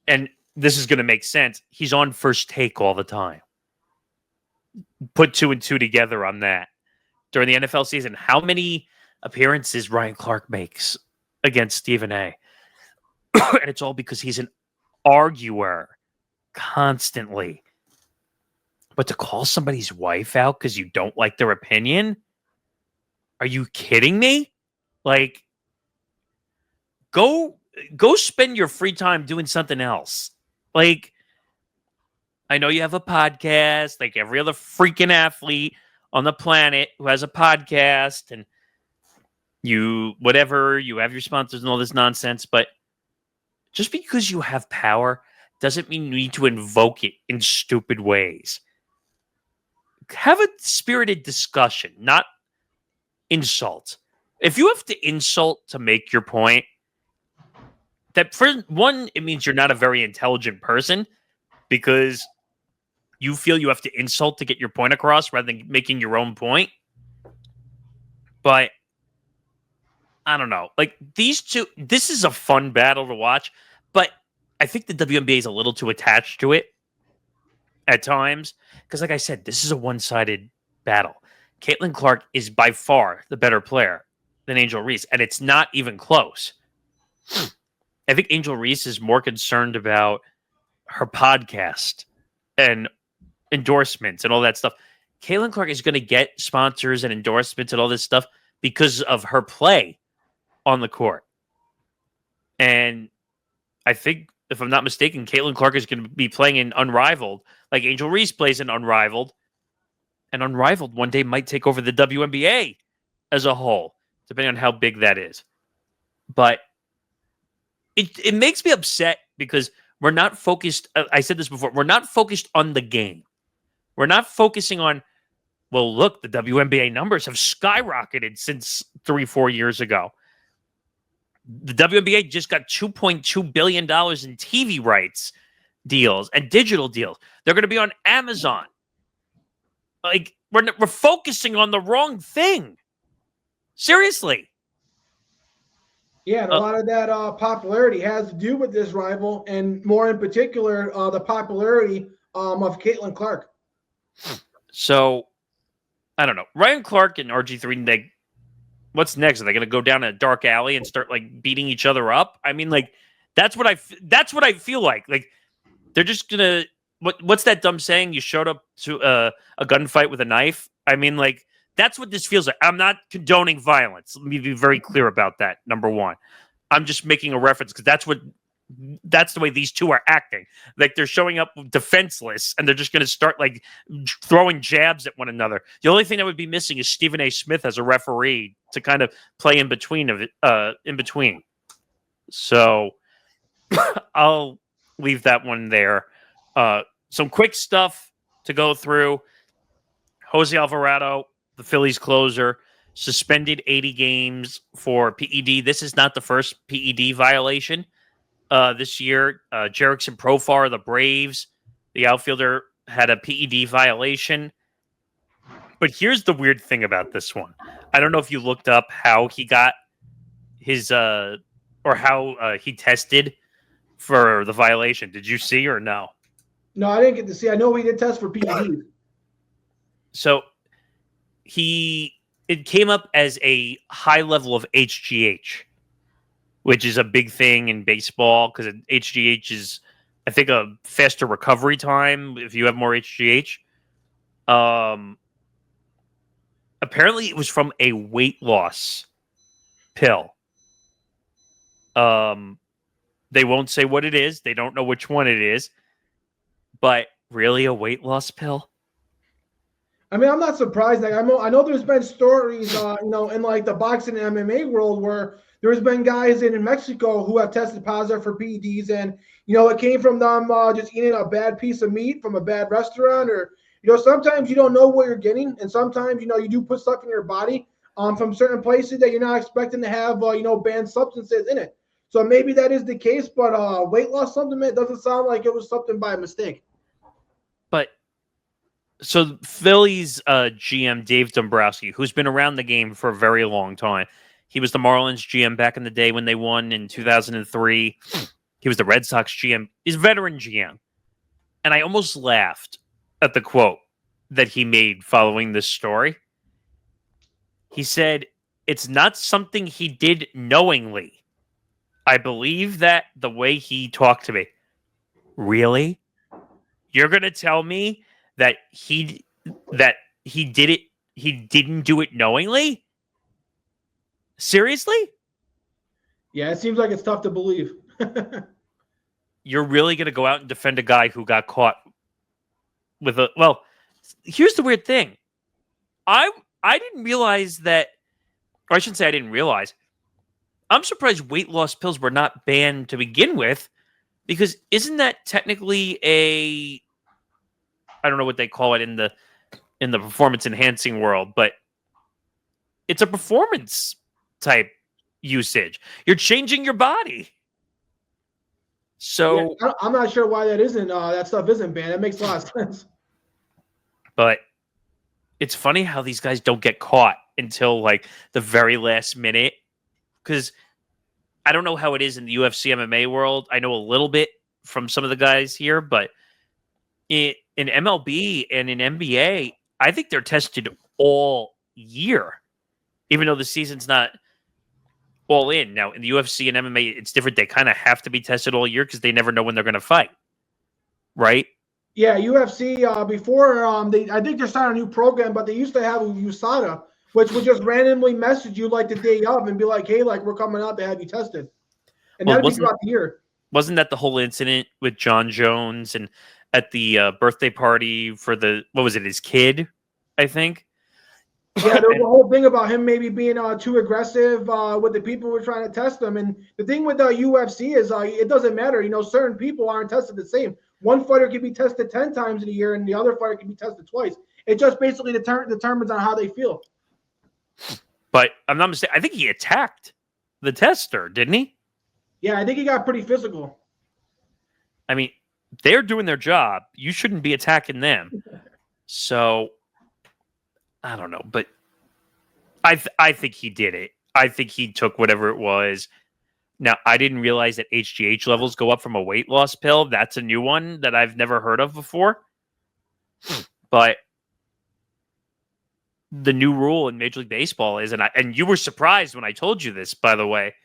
and this is going to make sense, he's on First Take all the time. Put 2 and 2 together on that. During the NFL season, how many appearances Ryan Clark makes against Stephen A. And it's all because he's an arguer constantly. But to call somebody's wife out because you don't like their opinion? Are you kidding me? Like, Go spend your free time doing something else. Like, I know you have a podcast, like every other freaking athlete on the planet who has a podcast, and you have your sponsors and all this nonsense, but just because you have power doesn't mean you need to invoke it in stupid ways. Have a spirited discussion, not insult. If you have to insult to make your point, that for one, it means you're not a very intelligent person because you feel you have to insult to get your point across rather than making your own point. But I don't know. Like these two, this is a fun battle to watch, but I think the WNBA is a little too attached to it at times because, like I said, this is a one-sided battle. Caitlin Clark is by far the better player than Angel Reese, and it's not even close. I think Angel Reese is more concerned about her podcast and endorsements and all that stuff. Caitlin Clark is going to get sponsors and endorsements and all this stuff because of her play on the court. And I think, if I'm not mistaken, Caitlin Clark is going to be playing in Unrivaled, like Angel Reese plays in Unrivaled. And Unrivaled one day might take over the WNBA as a whole, depending on how big that is. But it makes me upset because we're not focused. I said this before. We're not focused on the game. We're not focusing on, well, look, the WNBA numbers have skyrocketed since 3-4 years ago. The WNBA just got $2.2 billion in TV rights deals and digital deals. They're going to be on Amazon. Like, we're focusing on the wrong thing. Seriously. Yeah, and a lot of that popularity has to do with this rival, and more in particular, the popularity of Caitlin Clark. So, I don't know. Ryan Clark and RG3, what's next? Are they going to go down a dark alley and start like beating each other up? I mean, like that's what I feel like. Like they're just gonna. What's that dumb saying? You showed up to a gunfight with a knife. I mean, like. That's what this feels like. I'm not condoning violence. Let me be very clear about that, number one. I'm just making a reference because that's the way these two are acting. Like they're showing up defenseless and they're just going to start like throwing jabs at one another. The only thing that would be missing is Stephen A. Smith as a referee to kind of play in between of it, in between. So I'll leave that one there. Some quick stuff to go through. Jose Alvarado, the Phillies closer, suspended 80 games for PED. This is not the first PED violation this year. Jerickson Profar, the Braves, The outfielder had a PED violation. But here's the weird thing about this one. I don't know if you looked up how he got his or how he tested for the violation. Did you see or no? No, I didn't get to see. I know he did test for PEDs. So it came up as a high level of HGH, which is a big thing in baseball because HGH is, I think, a faster recovery time if you have more HGH. Apparently, it was from a weight loss pill. They won't say what it is. They don't know which one it is. But really, a weight loss pill? I mean, I'm not surprised. Like, I know there's been stories, in like the boxing and MMA world where there's been guys in Mexico who have tested positive for PEDs, and it came from them just eating a bad piece of meat from a bad restaurant, or sometimes you don't know what you're getting, and sometimes you do put stuff in your body from certain places that you're not expecting to have banned substances in it. So maybe that is the case, but weight loss supplement doesn't sound like it was something by mistake. But so Phillies GM Dave Dombrowski, who's been around the game for a very long time, he was the Marlins GM back in the day when they won in 2003. He was the Red Sox GM. He's a veteran GM. And I almost laughed at the quote that he made following this story. He said, "It's not something he did knowingly. I believe that the way he talked to me." Really? You're going to tell me that he did it, he didn't do it knowingly? Seriously? Yeah, it seems like it's tough to believe. You're really going to go out and defend a guy who got caught with a... Well, here's the weird thing. I didn't realize that... Or I shouldn't say I didn't realize. I'm surprised weight loss pills were not banned to begin with, because isn't that technically a... I don't know what they call it in the performance enhancing world, but it's a performance type usage. You're changing your body. So yeah, I'm not sure why that stuff isn't banned. It makes a lot of sense. But it's funny how these guys don't get caught until like the very last minute. Because I don't know how it is in the UFC MMA world. I know a little bit from some of the guys here, but in MLB and in NBA, I think they're tested all year, even though the season's not all in. Now, in the UFC and MMA, it's different. They kind of have to be tested all year because they never know when they're going to fight, right? Yeah, UFC, before, I think they're starting a new program, but they used to have USADA, which would just randomly message you like the day of and be like, hey, like, we're coming out to have you tested. And that'd be throughout the year. Wasn't that the whole incident with John Jones and at the birthday party for his kid, I think? Yeah, there was a whole thing about him maybe being too aggressive with the people who were trying to test him. And the thing with the UFC is it doesn't matter. Certain people aren't tested the same. One fighter can be tested 10 times in a year, and the other fighter can be tested twice. It just basically determines on how they feel. But I'm not mistaken. I think he attacked the tester, didn't he? Yeah, I think he got pretty physical. I mean, they're doing their job. You shouldn't be attacking them. So, I don't know. But I think he did it. I think he took whatever it was. Now, I didn't realize that HGH levels go up from a weight loss pill. That's a new one that I've never heard of before. But the new rule in Major League Baseball is, and you were surprised when I told you this, by the way,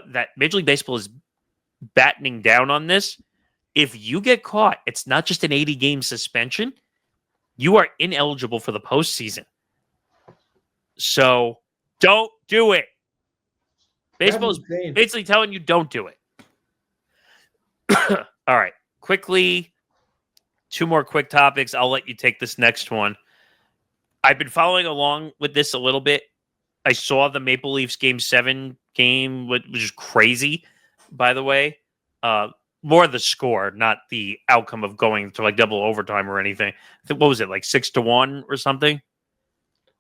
that Major League Baseball is battening down on this. If you get caught, it's not just an 80-game suspension. You are ineligible for the postseason. So don't do it. Baseball is basically telling you don't do it. All right. Quickly, two more quick topics. I'll let you take this next one. I've been following along with this a little bit. I saw the Maple Leafs Game 7 game, which was crazy, by the way. More the score, not the outcome of going to like double overtime or anything. I think, what was it, like 6-1 or something?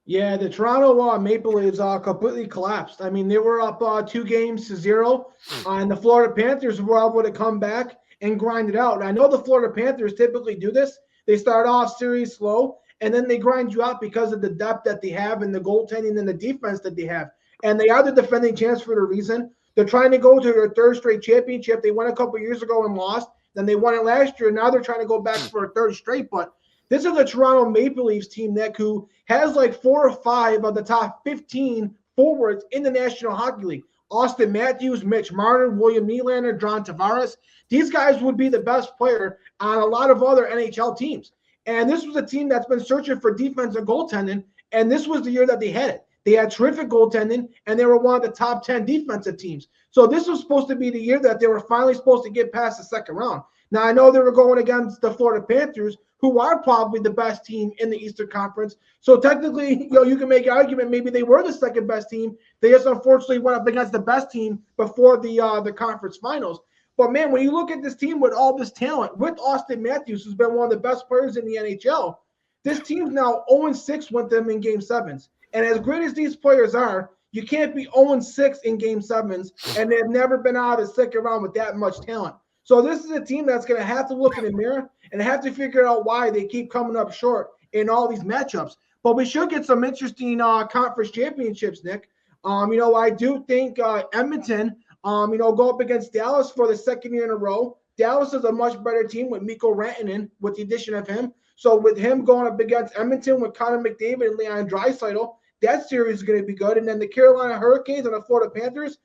Yeah, the Toronto Maple Leafs completely collapsed. I mean, they were up 2-0, and the Florida Panthers were able to come back and grind it out. And I know the Florida Panthers typically do this. They start off series slow, and then they grind you out because of the depth that they have and the goaltending and the defense that they have. And they are the defending champs for a reason. They're trying to go to their third straight championship. They won a couple years ago and lost. Then they won it last year. Now they're trying to go back for a third straight. But this is a Toronto Maple Leafs team, Nick, who has like 4 or 5 of the top 15 forwards in the National Hockey League. Austin Matthews, Mitch Marner, William Nylander, John Tavares. These guys would be the best player on a lot of other NHL teams. And this was a team that's been searching for defensive goaltending, and this was the year that they had it. They had terrific goaltending, and they were one of the top 10 defensive teams. So this was supposed to be the year that they were finally supposed to get past the second round. Now, I know they were going against the Florida Panthers, who are probably the best team in the Eastern Conference. So technically, you can make an argument maybe they were the second best team. They just unfortunately went up against the best team before the conference finals. But, man, when you look at this team with all this talent, with Austin Matthews, who's been one of the best players in the NHL, this team's now 0-6 with them in Game 7s. And as great as these players are, you can't be 0-6 in Game 7s, and they've never been out of the second round with that much talent. So this is a team that's going to have to look in the mirror and have to figure out why they keep coming up short in all these matchups. But we should get some interesting conference championships, Nick. I do think Edmonton, go up against Dallas for the second year in a row. Dallas is a much better team with Mikko Rantanen with the addition of him. So with him going up against Edmonton with Connor McDavid and Leon Draisaitl, that series is going to be good. And then the Carolina Hurricanes and the Florida Panthers,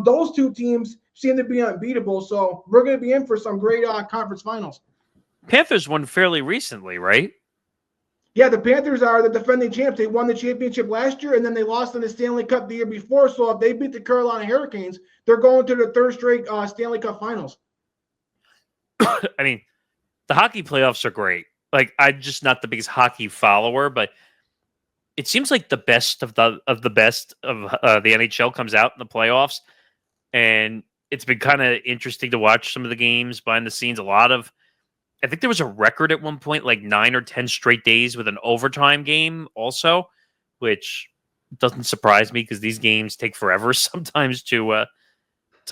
those two teams seem to be unbeatable. So we're going to be in for some great conference finals. Panthers won fairly recently, right? Yeah, the Panthers are the defending champs. They won the championship last year, and then they lost in the Stanley Cup the year before. So if they beat the Carolina Hurricanes, they're going to the third straight Stanley Cup finals. I mean, the hockey playoffs are great. Like, I'm just not the biggest hockey follower, but it seems like the best of the best of the NHL comes out in the playoffs, and it's been kind of interesting to watch some of the games behind the scenes. I think there was a record at one point, like 9 or 10 straight days with an overtime game also, which doesn't surprise me because these games take forever sometimes to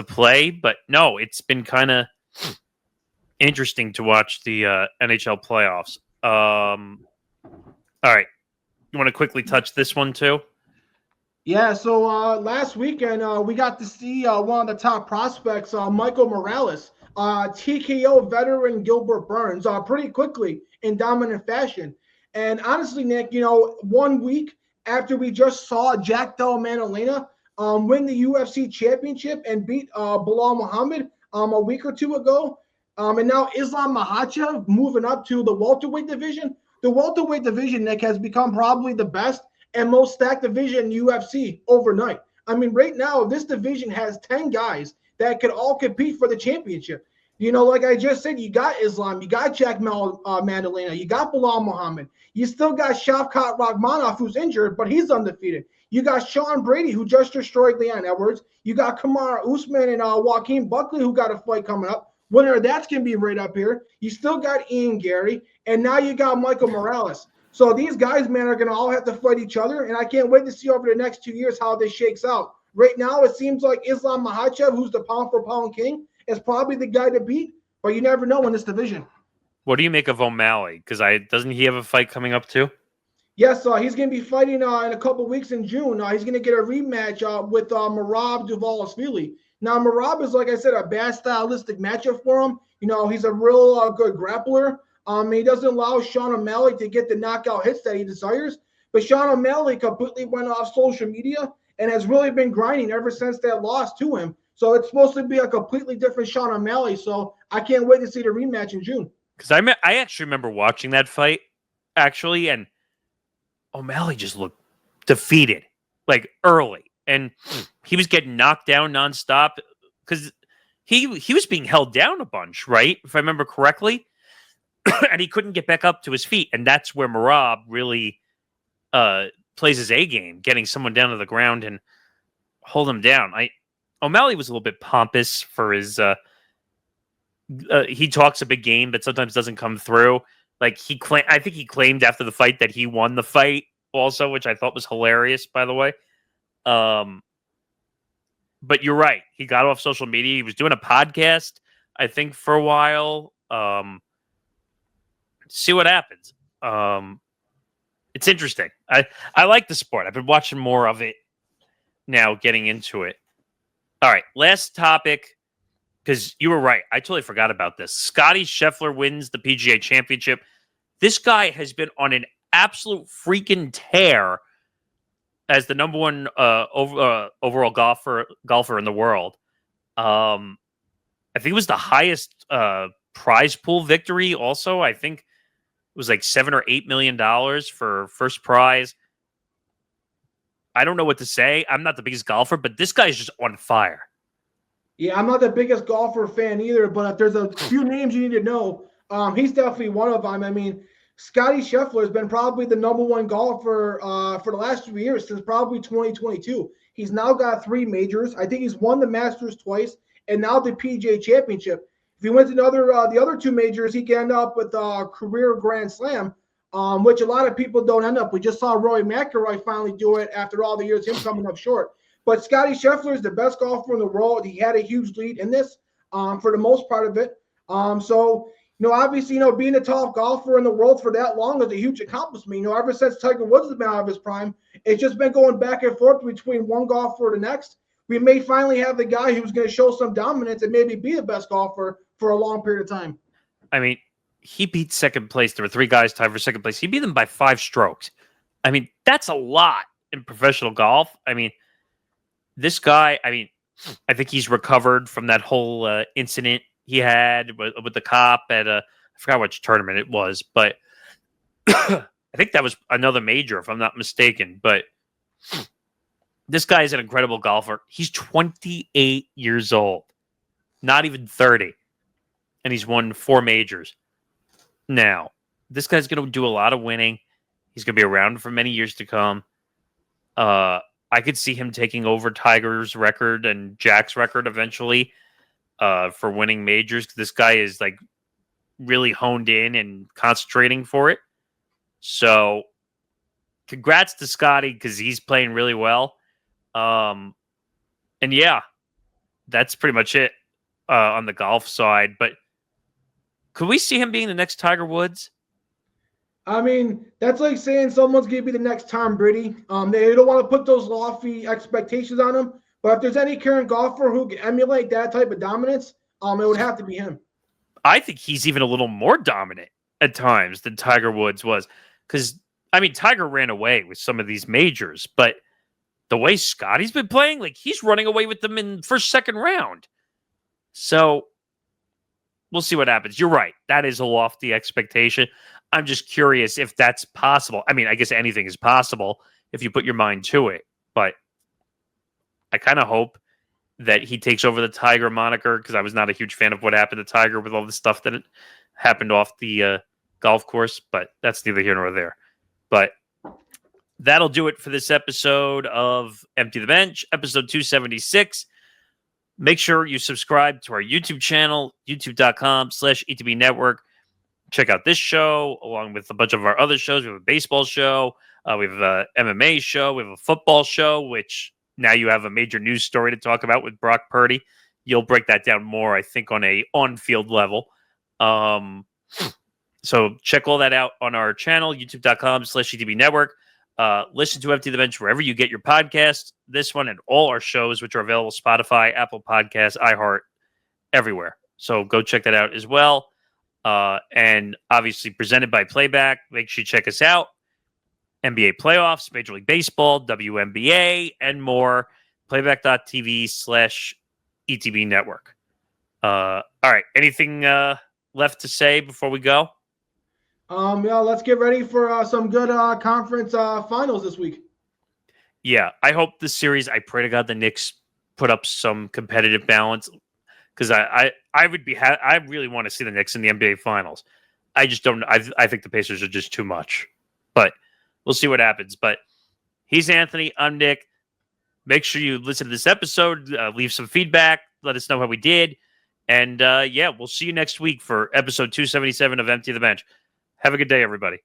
play. But no, it's been kind of interesting to watch the NHL playoffs. All right. You want to quickly touch this one too? Yeah, so last weekend we got to see one of the top prospects, Michael Morales, TKO veteran Gilbert Burns pretty quickly in dominant fashion. And honestly, Nick, 1 week after we just saw Jack Della Maddalena win the UFC championship and beat Bilal Muhammad a week or two ago, and now Islam Makhachev moving up to the welterweight division. The welterweight division, Nick, has become probably the best and most stacked division in UFC overnight. I mean, right now, this division has 10 guys that could all compete for the championship. Like I just said, you got Islam, you got Jack Maddalena, you got Bilal Muhammad. You still got Shavkat Rakhmonov, who's injured, but he's undefeated. You got Sean Brady, who just destroyed Leon Edwards. You got Kamaru Usman and Joaquin Buckley, who got a fight coming up. Winner of that's going to be right up here. You still got Ian Gary, and now you got Michael Morales. So these guys, man, are going to all have to fight each other, and I can't wait to see over the next 2 years how this shakes out. Right now, it seems like Islam Makhachev, who's the pound-for-pound king, is probably the guy to beat, but you never know in this division. What do you make of O'Malley? Because doesn't he have a fight coming up too? Yes, he's going to be fighting in a couple weeks in June. He's going to get a rematch with Merab Dvalishvili. Now, Merab is, like I said, a bad stylistic matchup for him. He's a real good grappler. He doesn't allow Sean O'Malley to get the knockout hits that he desires. But Sean O'Malley completely went off social media and has really been grinding ever since that loss to him. So it's supposed to be a completely different Sean O'Malley. So I can't wait to see the rematch in June. Because I actually remember watching that fight, actually, and O'Malley just looked defeated, like early. And he was getting knocked down nonstop because he was being held down a bunch, right? If I remember correctly. And he couldn't get back up to his feet. And that's where Merab really plays his A game, getting someone down to the ground and hold him down. O'Malley was a little bit pompous for his he talks a big game, but sometimes doesn't come through. Like I think he claimed after the fight that he won the fight also, which I thought was hilarious, by the way. But you're right. He got off social media. He was doing a podcast. I think, for a while. See what happens. It's interesting. I like the sport. I've been watching more of it now, getting into it. All right, last topic, because you were right. I totally forgot about this. Scottie Scheffler wins the PGA Championship. This guy has been on an absolute freaking tear as the number one overall golfer in the world. I think it was the highest prize pool victory. Also, I think it was like $7 or $8 million for first prize. I don't know what to say. I'm not the biggest golfer, but this guy is just on fire. Yeah, I'm not the biggest golfer fan either, but if there's a few names you need to know, he's definitely one of them. I mean, Scottie Scheffler has been probably the number one golfer for the last 2 years, since probably 2022. He's now got 3 majors. I think he's won the Masters twice, and now the PGA Championship. If he wins the other 2 majors, he can end up with a career Grand Slam, which a lot of people don't end up. We just saw Rory McIlroy finally do it after all the years, him coming up short. But Scottie Scheffler is the best golfer in the world. He had a huge lead in this for the most part of it. So, obviously, being a top golfer in the world for that long is a huge accomplishment. Ever since Tiger Woods has been out of his prime, it's just been going back and forth between one golfer to the next. We may finally have the guy who's going to show some dominance and maybe be the best golfer for a long period of time. I mean, he beat second place. There were 3 guys tied for second place. He beat them by 5 strokes. I mean, that's a lot in professional golf. I mean, this guy, I think he's recovered from that whole incident he had with the cop at I forgot which tournament it was, but I think that was another major, if I'm not mistaken. But this guy is an incredible golfer. He's 28 years old, not even 30, and he's won 4 majors. Now, this guy's going to do a lot of winning. He's going to be around for many years to come. I could see him taking over Tiger's record and Jack's record eventually for winning majors. This guy is like really honed in and concentrating for it. So congrats to Scottie, because he's playing really well. And yeah, that's pretty much it on the golf side. But could we see him being the next Tiger Woods? I mean, that's like saying someone's going to be the next Tom Brady. They don't want to put those lofty expectations on him. But if there's any current golfer who can emulate that type of dominance, it would have to be him. I think he's even a little more dominant at times than Tiger Woods was. Because, Tiger ran away with some of these majors. But the way Scottie's been playing, like, he's running away with them in first, second round. So we'll see what happens. You're right. That is a lofty expectation. I'm just curious if that's possible. I guess anything is possible if you put your mind to it. But I kind of hope that he takes over the Tiger moniker, because I was not a huge fan of what happened to Tiger with all the stuff that happened off the golf course. But that's neither here nor there. But that'll do it for this episode of Empty the Bench, episode 276. Make sure you subscribe to our YouTube channel, youtube.com/ETB Network. Check out this show along with a bunch of our other shows. We have a baseball show. We have a MMA show. We have a football show, which now you have a major news story to talk about with Brock Purdy. You'll break that down more, I think, on a on-field level. So check all that out on our channel, youtube.com/ETB Network. Listen to Empty the Bench wherever you get your podcasts. This one and all our shows, which are available Spotify, Apple Podcasts, iHeart, everywhere. So go check that out as well. And obviously presented by Playback. Make sure you check us out. NBA Playoffs, Major League Baseball, WNBA, and more. Playback.tv/ETB Network. All right. Anything left to say before we go? Yeah, let's get ready for some good conference finals this week. Yeah, I hope this series, I pray to God the Knicks put up some competitive balance, because I really want to see the Knicks in the NBA Finals. I just don't. I think the Pacers are just too much, but we'll see what happens. But he's Anthony. I'm Nick. Make sure you listen to this episode. Leave some feedback. Let us know how we did. And yeah, we'll see you next week for episode 277 of Empty the Bench. Have a good day, everybody.